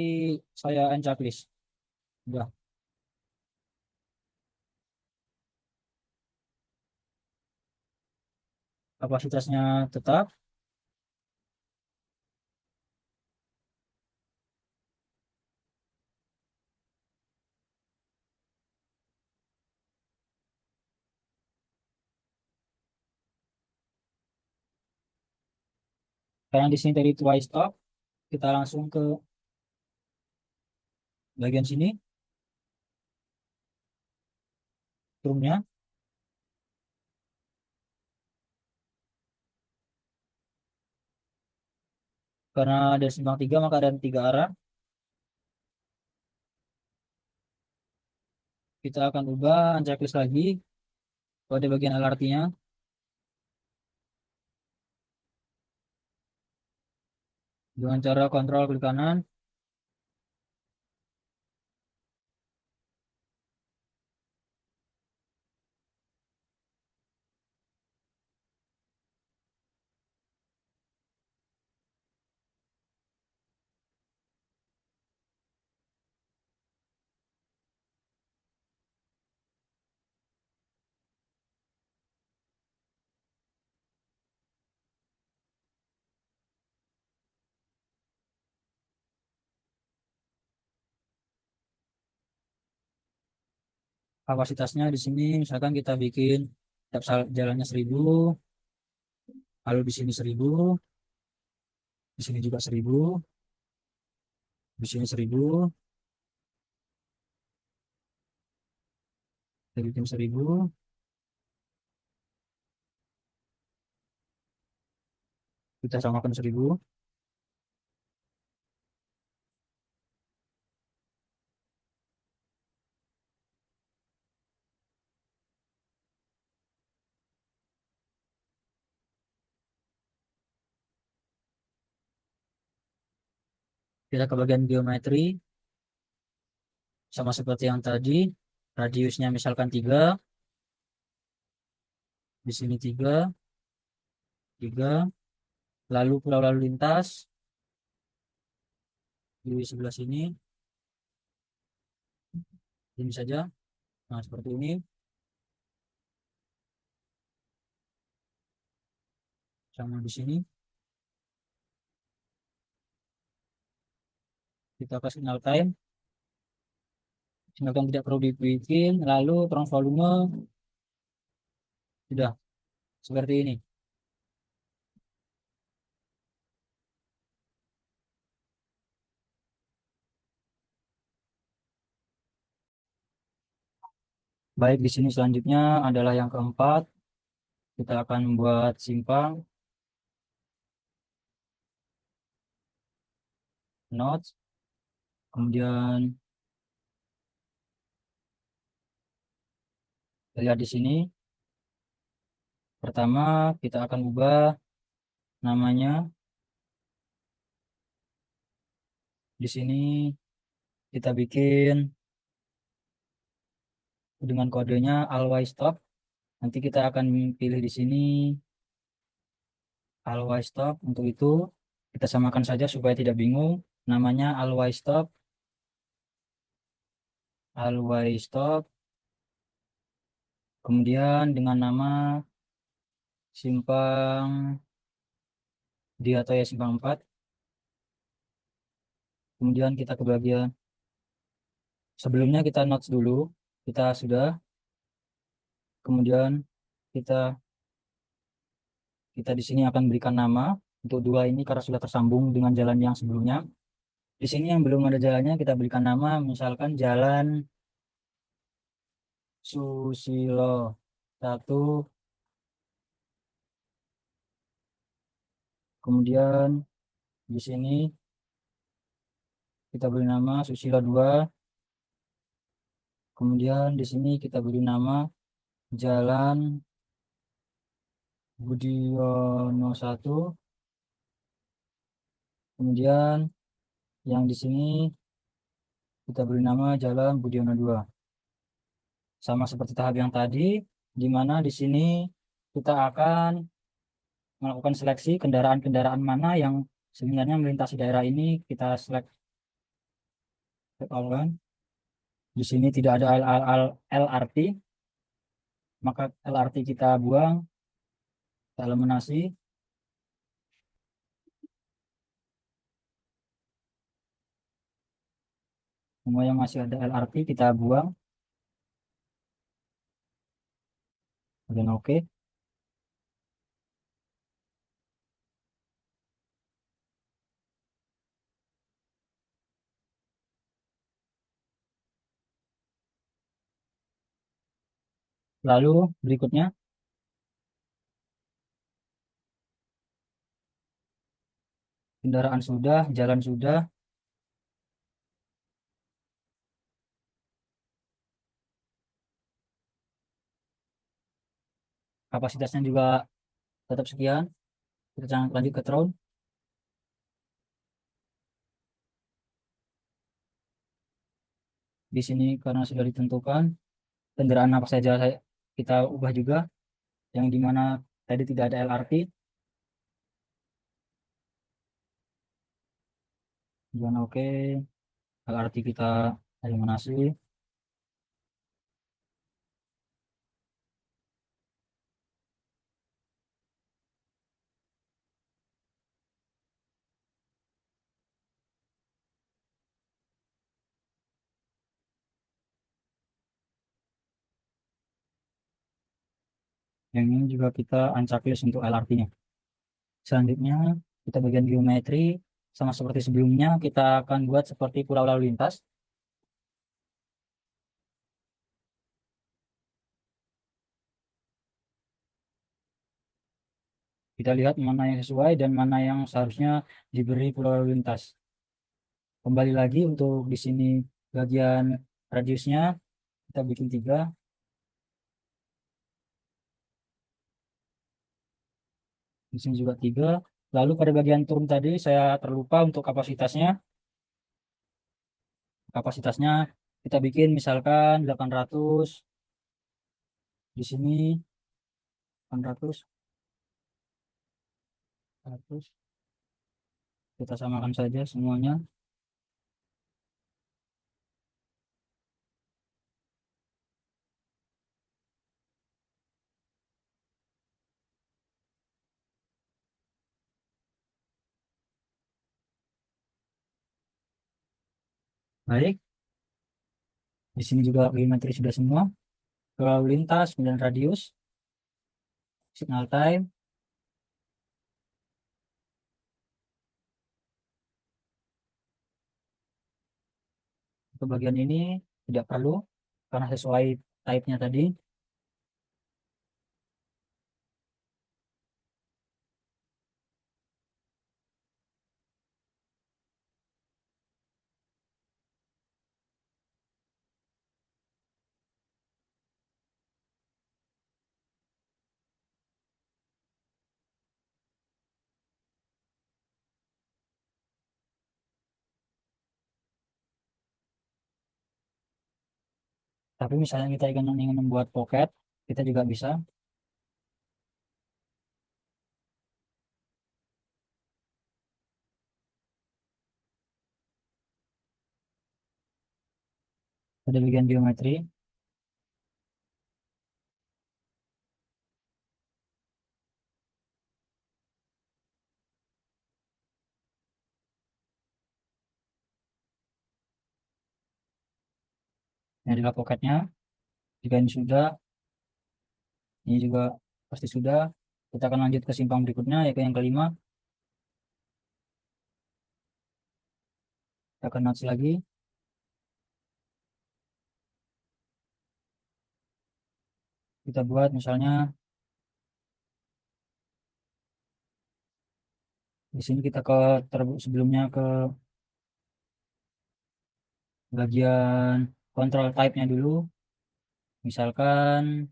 saya unchecklist. Udah. Kapasitasnya tetap. Karena di sini tadi twice stop, kita langsung ke bagian sini, turunnya. Karena ada simpang 3, maka ada 3 arah. Kita akan ubah unchecklist lagi pada bagian LRT-nya. Dengan cara kontrol klik kanan. Kapasitasnya di sini misalkan kita bikin tiap jalannya 1000, lalu di sini 1000, di sini juga 1000, di sini 1000, kita bikin 1000, kita samakan 1000. Kita ke bagian geometri, sama seperti yang tadi, radiusnya misalkan 3, di sini 3, 3, lalu pulau lalu lintas di sebelah sini, ini saja. Nah, seperti ini, sama di sini, kita kasih null time. Misalkan tidak perlu dibikin, lalu terang volume sudah seperti ini. Baik, di sini selanjutnya adalah yang keempat. Kita akan membuat simpang, notes, kemudian lihat di sini. Pertama, kita akan ubah namanya. Di sini kita bikin dengan kodenya always stop. Nanti kita akan pilih di sini always stop. Untuk itu, kita samakan saja supaya tidak bingung. Namanya always stop. Kemudian dengan nama simpang di atau ya simpang 4. Kemudian kita ke bagian sebelumnya kita notes dulu. Kita sudah. Kemudian kita kita di sini akan berikan nama untuk dua ini karena sudah tersambung dengan jalan yang sebelumnya. Di sini yang belum ada jalannya kita berikan nama misalkan Jalan Susilo 1. Kemudian di sini kita beri nama Susilo 2. Kemudian di sini kita beri nama Jalan Budiono 1. Kemudian yang di sini kita beri nama Jalan Budiono 2. Sama seperti tahap yang tadi, di mana di sini kita akan melakukan seleksi kendaraan-kendaraan mana yang sebenarnya melintasi daerah ini. Kita select all kan. Di sini tidak ada LRT, maka LRT kita buang, kita eliminasi. Semua yang masih ada LRT kita buang. Dan oke. Lalu berikutnya kendaraan sudah, jalan sudah, kapasitasnya juga tetap sekian. Kita jangan lanjut ke Tron. Di sini karena sudah ditentukan kendaraan apa saja kita ubah juga. Yang dimana tadi tidak ada LRT. Dan oke. LRT kita eliminasi. Yang ini juga kita unchecklist untuk LRT-nya. Selanjutnya, kita bagian geometri. Sama seperti sebelumnya, kita akan buat seperti pulau lalu lintas. Kita lihat mana yang sesuai dan mana yang seharusnya diberi pulau lalu lintas. Kembali lagi untuk di sini bagian radiusnya, kita bikin 3. Di sini juga 3. Lalu pada bagian turun tadi, saya terlupa untuk kapasitasnya. Kapasitasnya kita bikin misalkan 800. Di sini 800. 100. Kita samakan saja semuanya. Baik, Di sini juga geometri sudah semua. Lalu lintas, kemudian radius, signal time. Untuk bagian ini tidak perlu karena sesuai type-nya tadi. Tapi misalnya kita ingin membuat pocket, kita juga bisa. Pada bagian geometri, ini adalah pocketnya. Jika ini sudah, ini juga pasti sudah. Kita akan lanjut ke simpang berikutnya, yaitu yang kelima. Kita akan notch lagi. Kita buat misalnya di sini kita sebelumnya ke bagian control type-nya dulu. Misalkan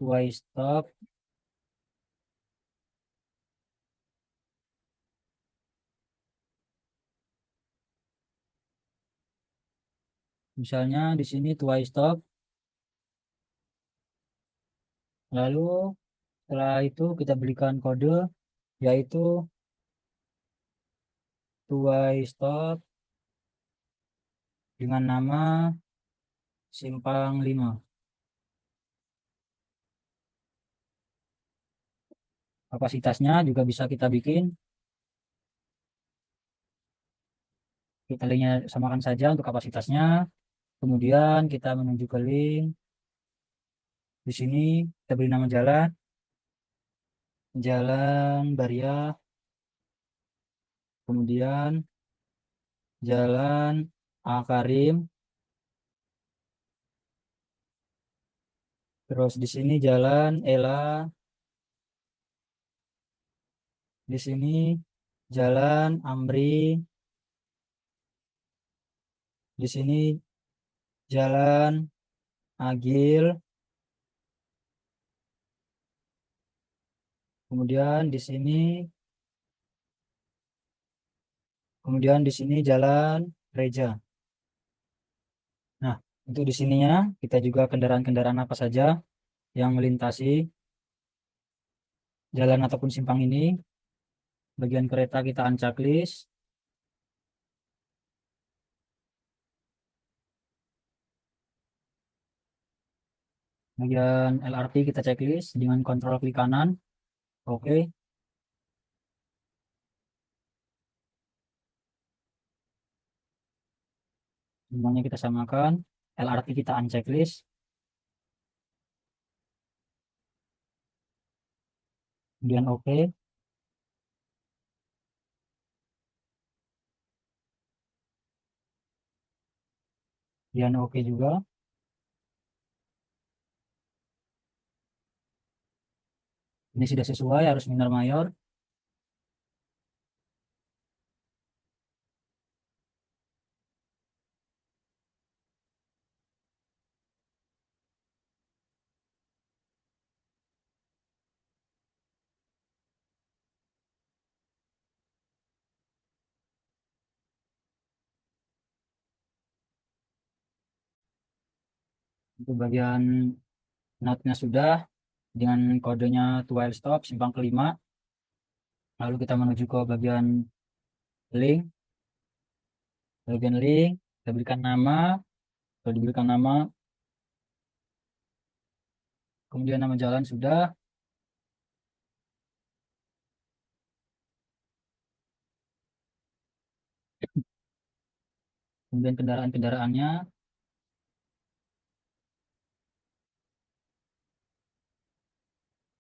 twice stop. Misalnya di sini twice stop. Lalu setelah itu kita berikan kode yaitu twice stop dengan nama simpang 5. Kapasitasnya juga bisa kita bikin. Kita linknya samakan saja untuk kapasitasnya. Kemudian kita menuju ke link. Di sini kita beri nama jalan. Jalan Baria. Kemudian Jalan Akarim. Terus di sini Jalan Ela. Di sini Jalan Amri. Di sini Jalan Agil. Kemudian di sini, kemudian di sini Jalan Reja. Nah, untuk di sininya kita juga kendaraan-kendaraan apa saja yang melintasi jalan ataupun simpang ini. Bagian kereta kita uncheck list. Bagian LRT kita checklist dengan kontrol klik kanan. Oke, semuanya kita samakan. LRT kita uncheck list. Kemudian oke, kemudian oke juga. Ini sudah sesuai, harus minor mayor. Untuk bagian notnya sudah dengan kodenya twelve stop simpang kelima. Lalu kita menuju ke bagian link. Bagian link kita berikan nama. Kalau diberikan nama, kemudian nama jalan sudah. Kemudian kendaraan-kendaraannya.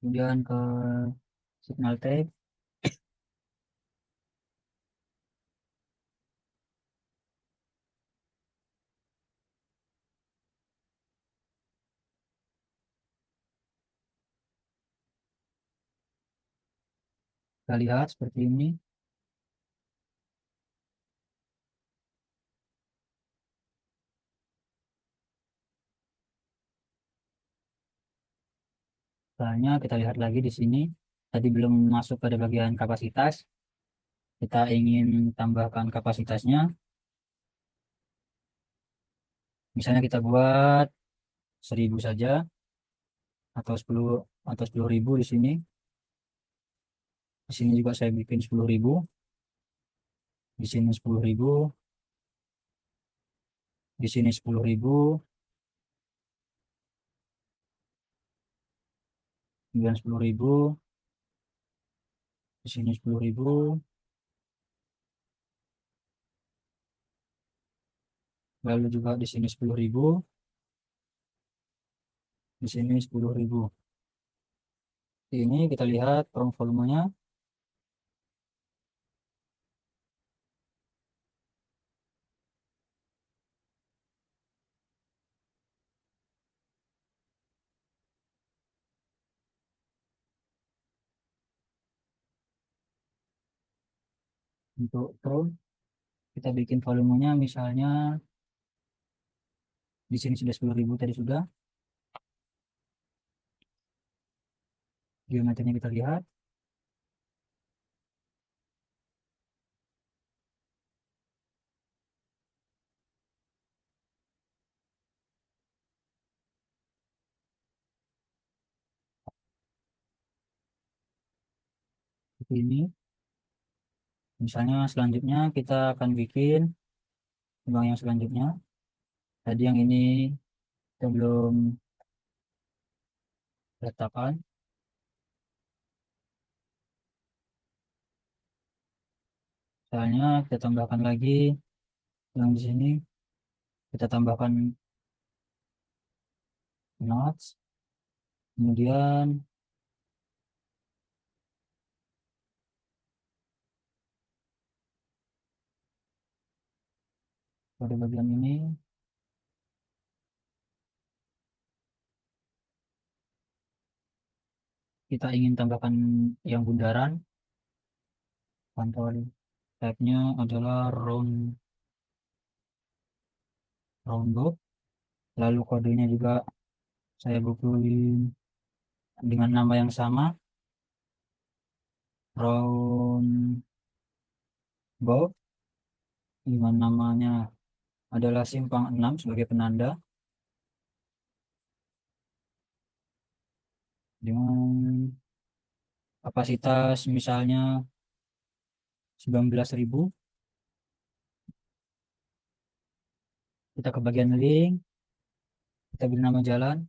kemudian ke signal type, kita lihat seperti ini. Soalnya kita lihat lagi di sini, tadi belum masuk pada bagian kapasitas, kita ingin tambahkan kapasitasnya. Misalnya kita buat 1000 saja, atau 10.000 di sini. Di sini juga saya bikin 10.000, di sini 10.000, di sini 10.000, kemudian 10.000, di sini 10.000, lalu juga di sini 10.000, di sini 10.000. Ini kita lihat prong volumenya. Untuk prong kita bikin volumenya, misalnya di sini sudah 10.000 tadi sudah. Geometrinya kita lihat seperti ini. Misalnya selanjutnya kita akan bikin lubang yang selanjutnya. Tadi yang ini kita belum letakkan. Misalnya kita tambahkan lagi yang di sini, kita tambahkan notch. Kemudian pada bagian ini kita ingin tambahkan yang bundaran. Pantau type-nya adalah round box. Lalu kodenya juga saya bukuin dengan nama yang sama, round box, dengan namanya adalah simpang 6 sebagai penanda, dengan kapasitas misalnya 19.000. Kita ke bagian link, kita beri nama jalan,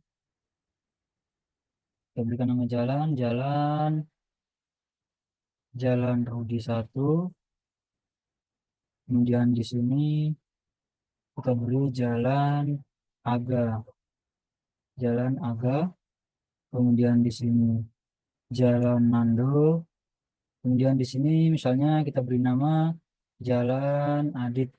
kita berikan nama jalan, jalan Rudi 1. Kemudian di sini kita beri Aga, jalan Aga. Kemudian di sini jalan Nando. Kemudian di sini misalnya kita beri nama jalan Adit.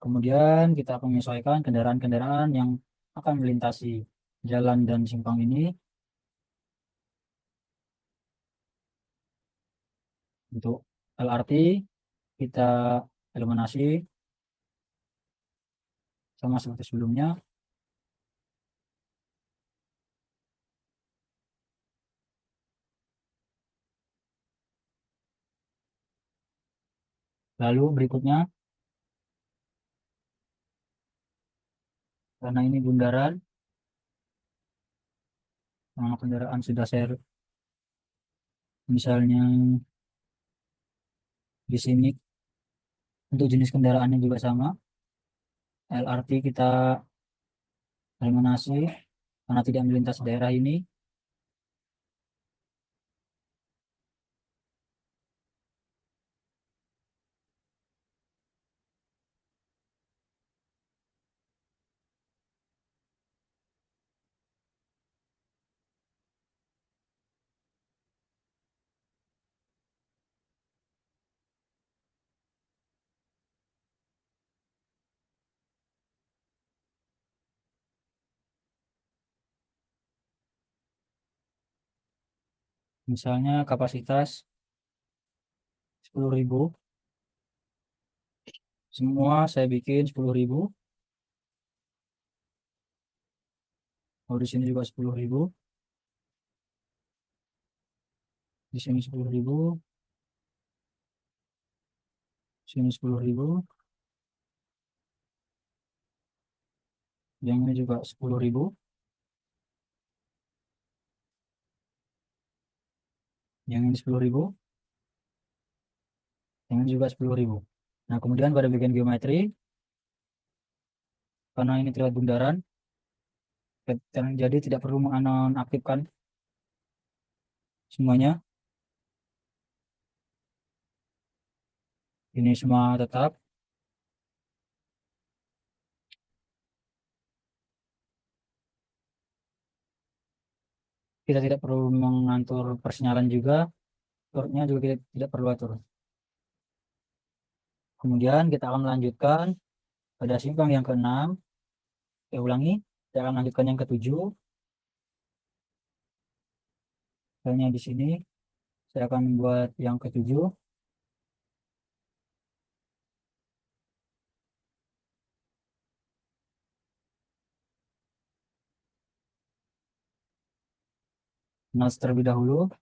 Kemudian kita akan menyesuaikan kendaraan-kendaraan yang akan melintasi jalan dan simpang ini. Untuk LRT kita eliminasi sama seperti sebelumnya. Lalu berikutnya, karena ini bundaran, nama kendaraan sudah saya misalnya di sini untuk jenis kendaraannya juga sama. LRT kita eliminasi karena tidak melintas daerah ini. Misalnya kapasitas 10.000, semua saya bikin 10.000. Oh, di sini juga 10.000, di sini 10.000, sini 10.000, yang ini juga 10.000, yang ini 10.000, yang ini juga 10.000. Nah, kemudian pada bagian geometri, karena ini terlihat bundaran, jadi tidak perlu menonaktifkan semuanya. Ini semua tetap. Kita tidak perlu mengatur persinyalan juga, tornya juga kita tidak perlu atur. Kemudian kita akan melanjutkan pada simpang yang keenam. Saya ulangi, saya akan lanjutkan yang ketujuh. Misalnya di sini, saya akan membuat yang ketujuh. Nah, terlebih dahulu,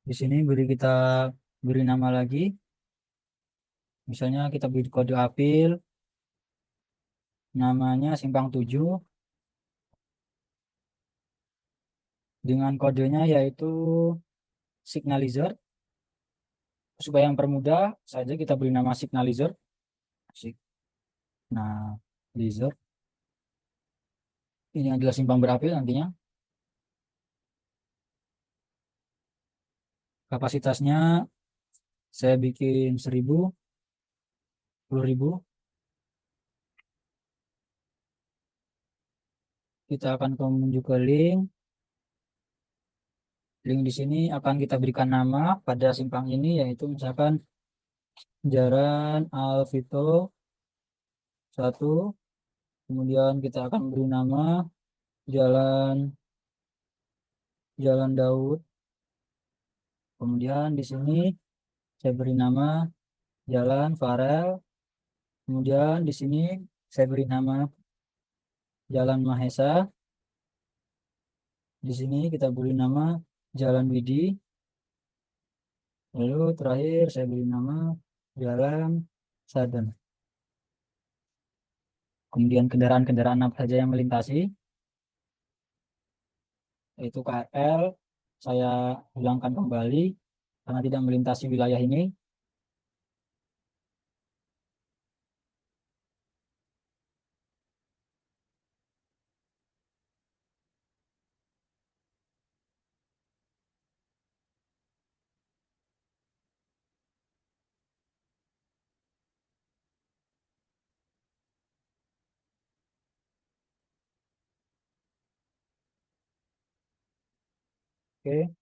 di sini beri nama lagi. Misalnya kita beri kode apil, namanya simpang 7 dengan kodenya yaitu signalizer. Supaya yang permudah saja kita beri nama signalizer. Signalizer. Ini adalah simpang berapil nantinya. Kapasitasnya saya bikin 1.000, 10.000. Kita akan menuju ke link. Link di sini akan kita berikan nama pada simpang ini yaitu misalkan Jalan Alvito 1. Kemudian kita akan beri nama Jalan Jalan Daud. Kemudian di sini saya beri nama Jalan Farel. Kemudian di sini saya beri nama Jalan Mahesa. Di sini kita beri nama Jalan Widi. Lalu terakhir saya beri nama Jalan Saden. Kemudian kendaraan-kendaraan apa saja yang melintasi, yaitu KRL, saya hilangkan kembali karena tidak melintasi wilayah ini. Oke,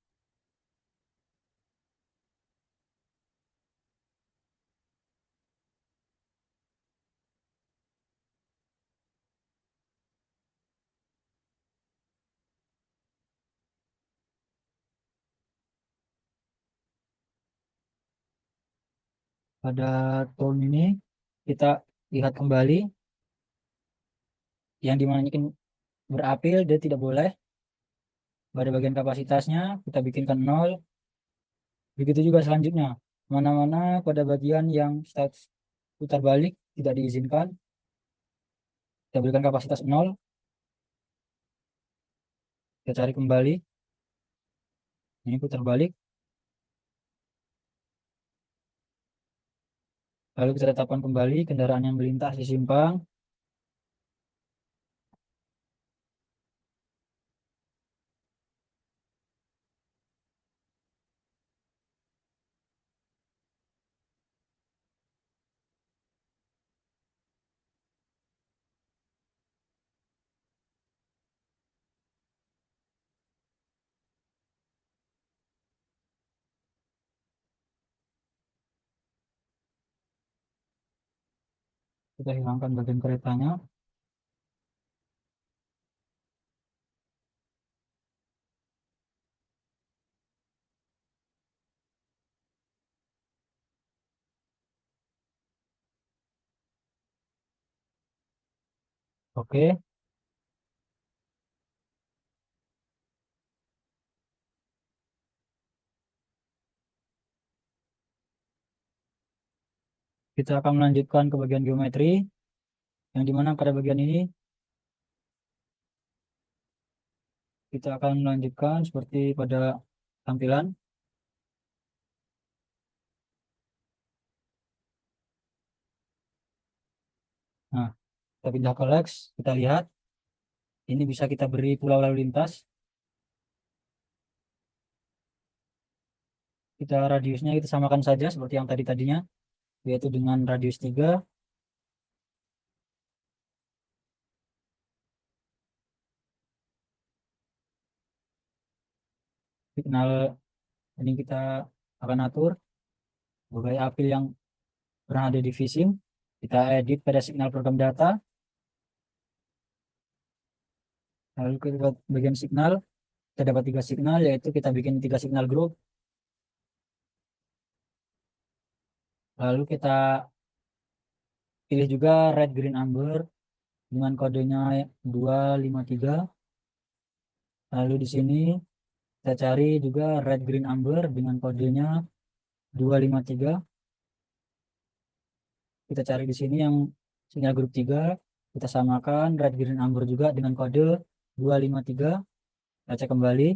pada tahun ini kita lihat kembali yang dimana ini berapil, dia tidak boleh. Pada bagian kapasitasnya kita bikinkan 0. Begitu juga selanjutnya. Mana-mana pada bagian yang start putar balik tidak diizinkan, kita berikan kapasitas 0. Kita cari kembali. Ini putar balik. Lalu kita tetapkan kembali kendaraan yang melintas di simpang. Kita hilangkan bagian keretanya. Oke, kita akan melanjutkan ke bagian geometri, yang dimana pada bagian ini kita akan melanjutkan seperti pada tampilan. Nah, kita pindah ke Lex, kita lihat ini bisa kita beri pulau lalu lintas. Kita radiusnya kita samakan saja seperti yang tadinya, yaitu dengan radius 3. Signal ini kita akan atur sebagai apil yang pernah ada di Vsim. Kita edit pada signal program data. Lalu ke bagian signal, kita dapat 3 signal, yaitu kita bikin 3 signal group. Lalu kita pilih juga red, green, amber dengan kodenya 253. Lalu di sini kita cari juga red, green, amber dengan kodenya 253. Kita cari di sini yang sinyal grup 3. Kita samakan red, green, amber juga dengan kode 253. Kita cek kembali.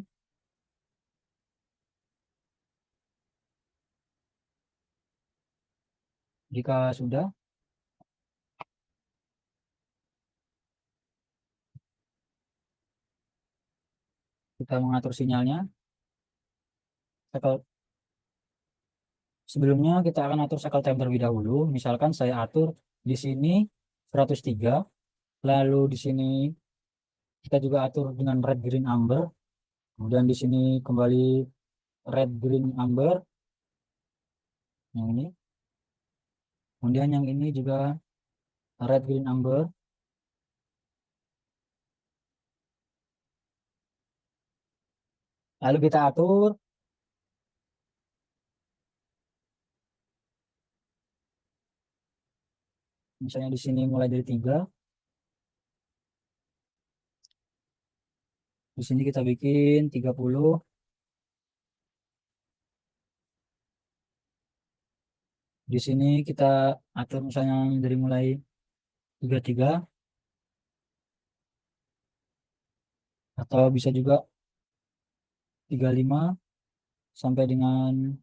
Jika sudah, kita mengatur sinyalnya. Cycle- Sebelumnya kita akan atur cycle time terlebih dahulu. Misalkan saya atur di sini 103. Lalu di sini kita juga atur dengan red, green, amber. Kemudian di sini kembali red, green, amber. Yang ini. Kemudian yang ini juga red, green, amber. Lalu kita atur, misalnya di sini mulai dari 3. Di sini kita bikin 30. Di sini kita atur misalnya dari mulai 33, atau bisa juga 35 sampai dengan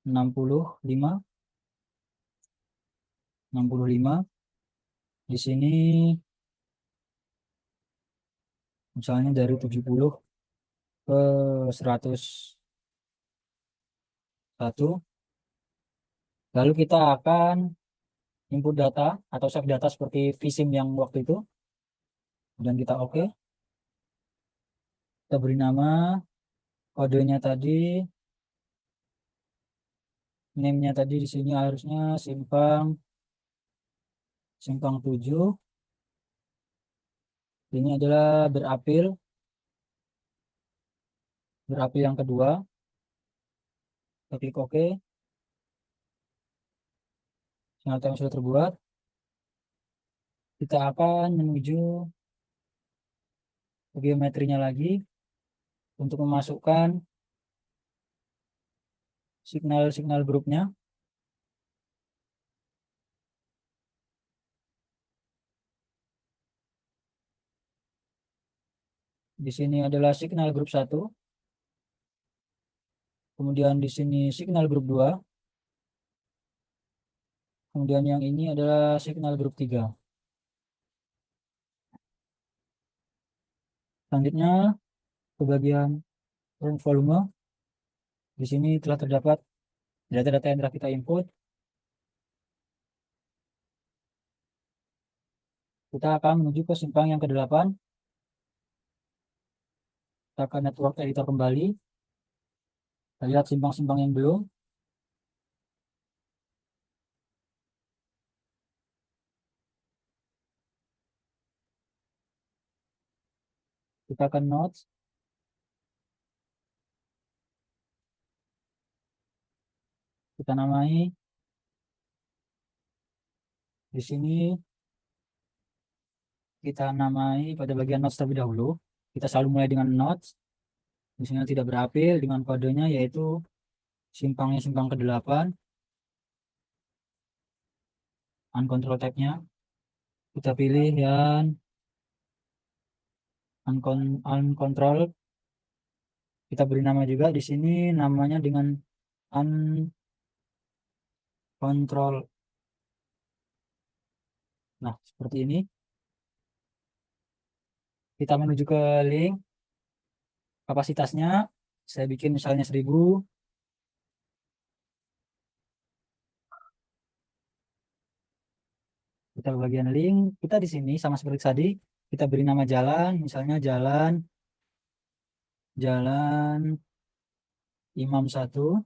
65. 65. Di sini misalnya dari 70 ke 101. Lalu kita akan input data atau save data seperti vsim yang waktu itu. Dan kita oke. Kita beri nama, kodenya tadi, name-nya tadi di sini harusnya simpang simpang 7. Ini adalah berapil yang kedua. Kita klik OK. Sinyal time sudah terbuat. Kita akan menuju ke geometrinya lagi untuk memasukkan signal-signal grupnya. Di sini adalah signal grup 1. Kemudian di sini signal grup 2. Kemudian yang ini adalah signal grup 3. Selanjutnya ke bagian current volume. Di sini telah terdapat data-data yang telah kita input. Kita akan menuju ke simpang yang ke-8. Kita akan network editor kembali. Kita lihat simpang-simpang yang belum. kita ke notes, kita namai di sini, kita namai pada bagian notes terlebih dahulu. Kita selalu mulai dengan notes, misalnya tidak berapil dengan kodenya yaitu simpangnya simpang ke-8, uncontrol type-nya kita pilih yang uncontrol. Kita beri nama juga di sini, namanya dengan uncontrol. Nah, seperti ini. Kita menuju ke link kapasitasnya. Saya bikin misalnya 1000. Kita bagian link. Kita di sini sama seperti tadi. Kita beri nama jalan, misalnya jalan Imam 1.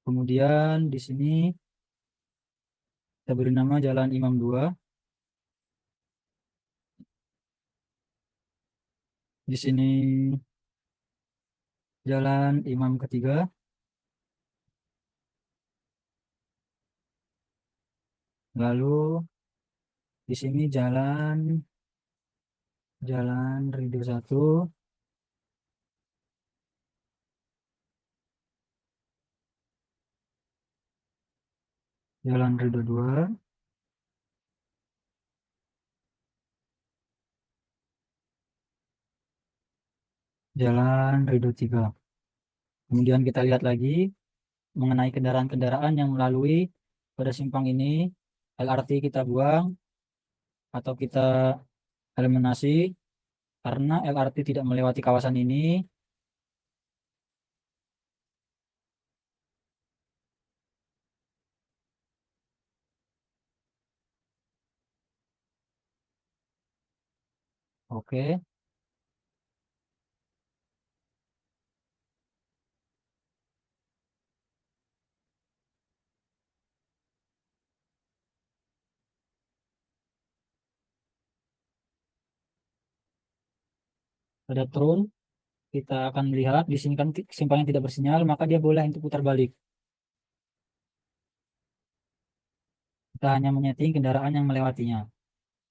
Kemudian di sini kita beri nama jalan Imam 2. Di sini jalan Imam ketiga. Lalu di sini jalan Ridho 1. Jalan Ridho 2. Jalan Ridho 3. Kemudian kita lihat lagi mengenai kendaraan-kendaraan yang melalui pada simpang ini. LRT kita buang atau kita eliminasi karena LRT tidak melewati kawasan ini. Oke, pada turun kita akan melihat di sini kan simpang yang tidak bersinyal, maka dia boleh untuk putar balik. Kita hanya menyeting kendaraan yang melewatinya,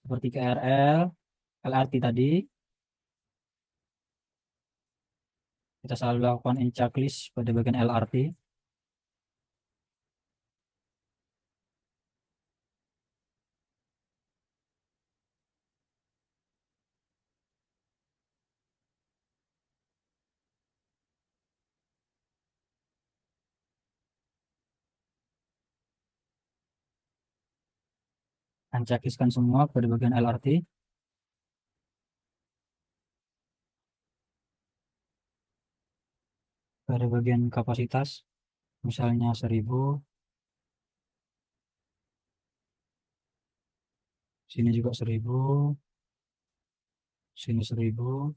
seperti KRL, LRT tadi. Kita selalu lakukan in checklist pada bagian LRT. Dan checklistkan semua pada bagian LRT. Pada bagian kapasitas, misalnya 1000, sini juga 1000, sini 1000,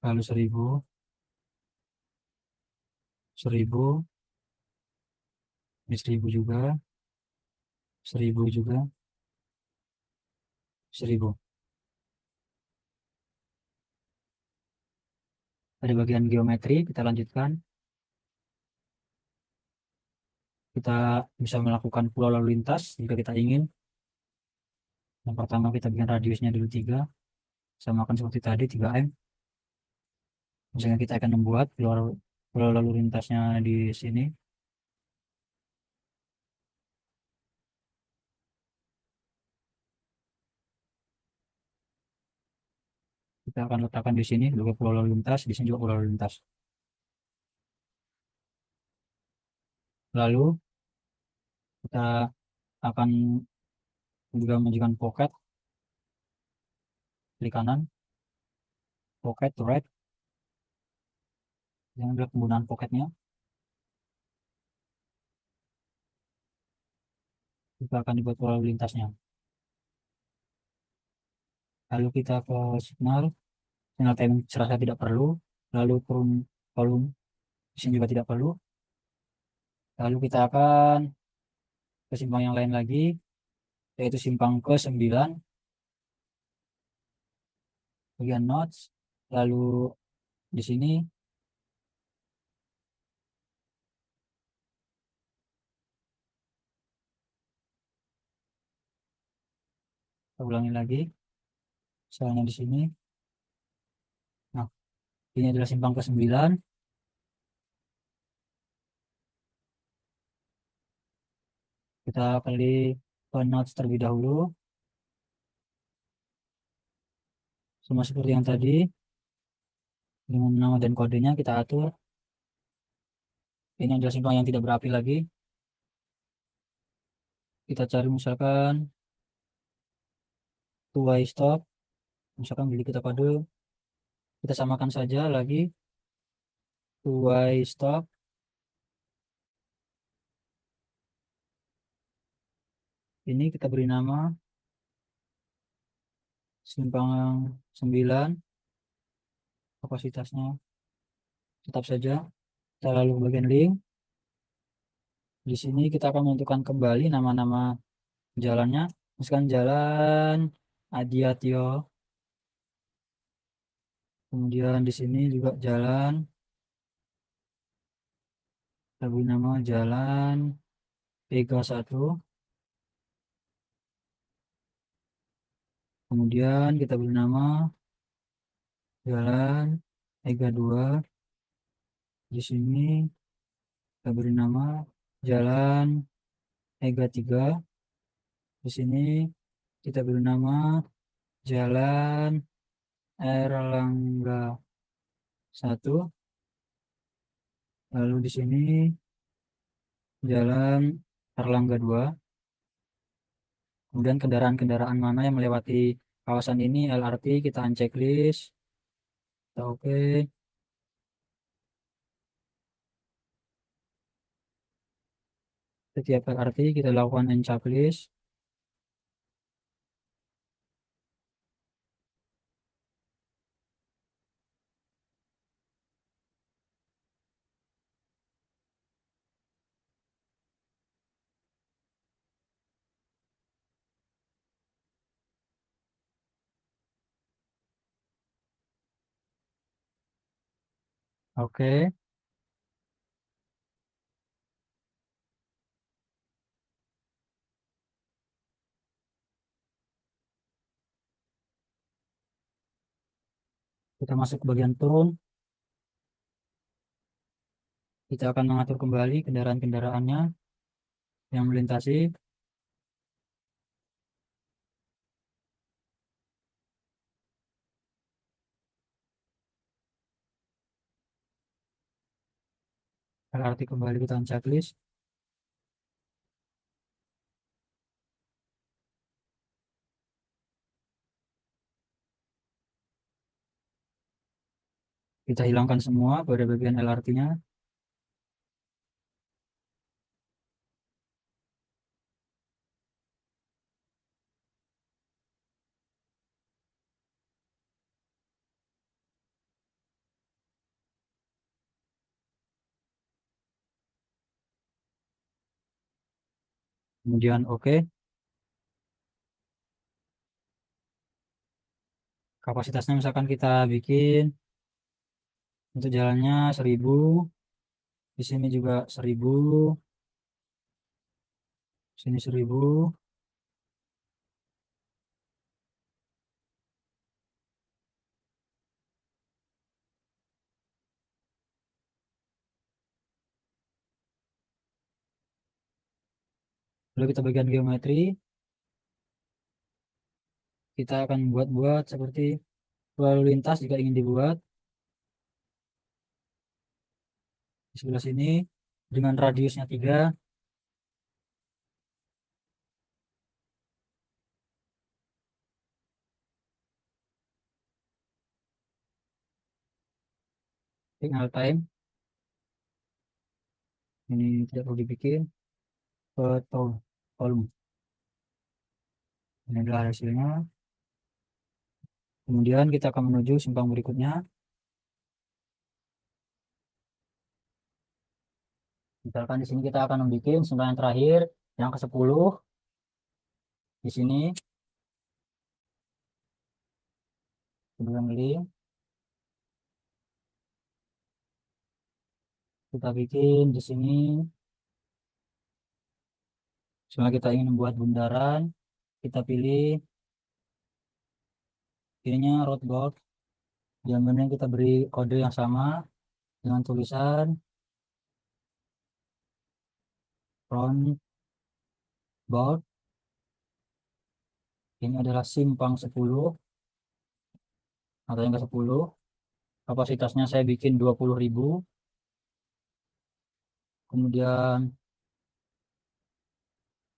lalu 1000, 1000, ini 1000 juga, 1000 juga, 1000. Pada bagian geometri, kita lanjutkan. Kita bisa melakukan pulau lalu lintas jika kita ingin. Yang pertama kita bikin radiusnya dulu 3, samakan seperti tadi 3M. Misalnya kita akan membuat pulau lalu lintasnya di sini. Kita akan letakkan di sini juga pulau lalu lintas, di sini juga pulau lalu lintas. Lalu kita akan juga menunjukkan pocket, klik kanan, pocket to right, yang adalah penggunaan pocketnya. Kita akan dibuat pulau lalu lintasnya. Lalu kita ke signal, signal timing serasa tidak perlu. Lalu turun volume, di sini juga tidak perlu. Lalu kita akan ke simpang yang lain lagi. yaitu simpang ke 9 bagian notes. Lalu di sini kita ulangi lagi, misalnya di sini. Nah, ini adalah simpang ke 9. Kita klik ke notes terlebih dahulu, sama seperti yang tadi, dengan nama dan kodenya kita atur. Ini adalah simpang yang tidak berapi lagi. Kita cari misalkan two way stop, misalkan bila kita kode, kita samakan saja lagi two way stop. Ini kita beri nama simpang 9, kapasitasnya tetap saja. Kita lalu ke bagian link. Di sini kita akan menentukan kembali nama-nama jalannya. Misalkan jalan Adiatio. Kemudian di sini juga jalan, kita beri nama jalan Vega 1. Kemudian kita beri nama jalan Vega 2. Di sini kita beri nama jalan Vega 3. Di sini kita beri nama jalan Erlangga 1. Lalu di sini jalan Erlangga 2. Kemudian kendaraan-kendaraan mana yang melewati kawasan ini LRT kita unchecklist. Kita oke. Setiap LRT kita lakukan unchecklist. Oke, kita masuk ke bagian turun. Kita akan mengatur kembali kendaraan-kendaraannya yang melintasi. LRT kembali kita unchecklist. Kita hilangkan semua pada bagian LRT-nya. Kemudian oke. Kapasitasnya misalkan kita bikin untuk jalannya 1000. Di sini juga 1000. Sini 1000. Lalu kita bagian geometri. Kita akan buat seperti lalu lintas jika ingin dibuat di sebelah sini dengan radiusnya 3. Signal time ini tidak perlu dibikin ke volume. Ini adalah hasilnya. Kemudian kita akan menuju simpang berikutnya. Misalkan di sini kita akan membuat simpang yang terakhir, yang ke-10. Di sini sebelum link kita bikin di sini. Misalnya kita ingin membuat bundaran, kita pilih ininya roadblock. Jambannya kita beri kode yang sama dengan tulisan front board. Ini adalah simpang 10 atau yang ke-10. Kapasitasnya saya bikin 20.000. Kemudian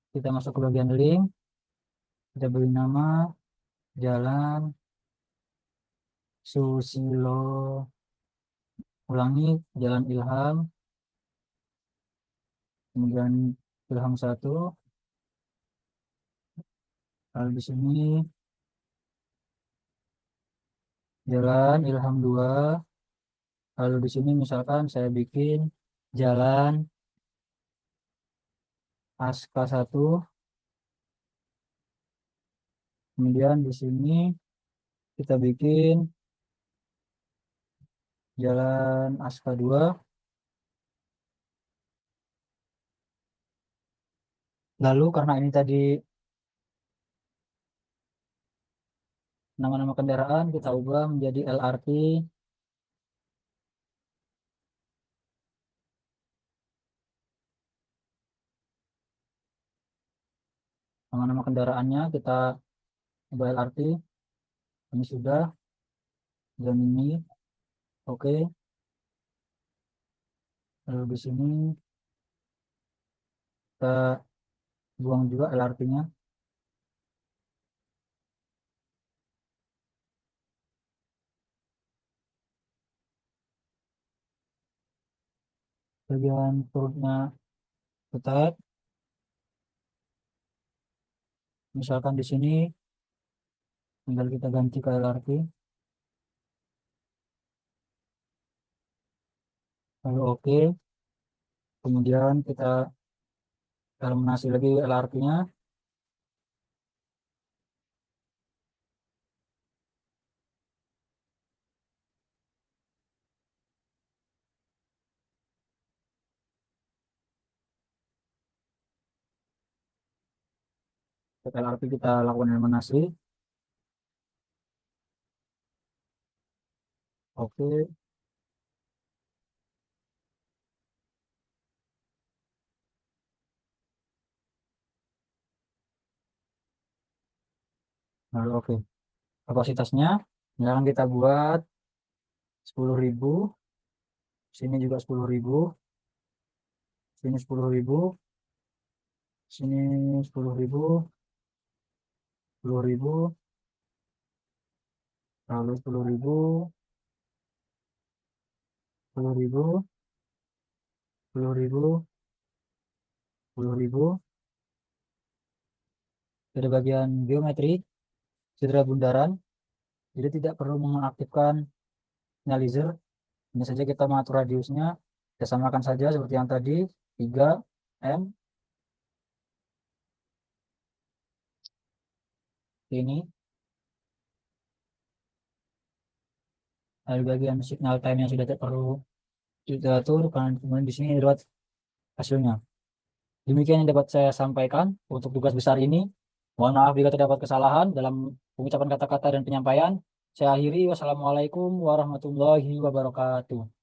kita masuk ke bagian link, kita beri nama Jalan Susilo, ulangi Jalan Ilham, kemudian Ilham 1. Lalu di sini Jalan Ilham 2. Lalu di sini misalkan saya bikin Jalan Aska 1. Kemudian di sini kita bikin Jalan Aska 2. Lalu karena ini tadi nama-nama kendaraan, kita ubah menjadi LRT. Nama-nama kendaraannya kita ubah LRT. Ini sudah. Jam ini. Oke. Lalu di sini kita buang juga LRT-nya. Bagian perutnya tetap. Misalkan di sini tinggal kita ganti ke LRT. Lalu oke. Kemudian kita eliminasi lagi LRT-nya. LRT kita lakukan eliminasi. Oke. Lalu oke. Kapasitasnya misalkan kita buat 10.000. Sini juga 10.000. Sini 10.000. Sini 10.000. 10.000. Lalu 10.000. 10.000. 10.000. 10.000. Dari bagian geometri cedera bundaran, jadi tidak perlu mengaktifkan finalizer. Ini saja kita mengatur radiusnya, kita samakan saja seperti yang tadi 3 m. Ini dari bagian signal time yang sudah tidak perlu kita atur, kemudian di sini lihat hasilnya. Demikian yang dapat saya sampaikan untuk tugas besar ini. Mohon maaf jika terdapat kesalahan dalam pengucapan kata-kata dan penyampaian. Saya akhiri. Wassalamualaikum warahmatullahi wabarakatuh.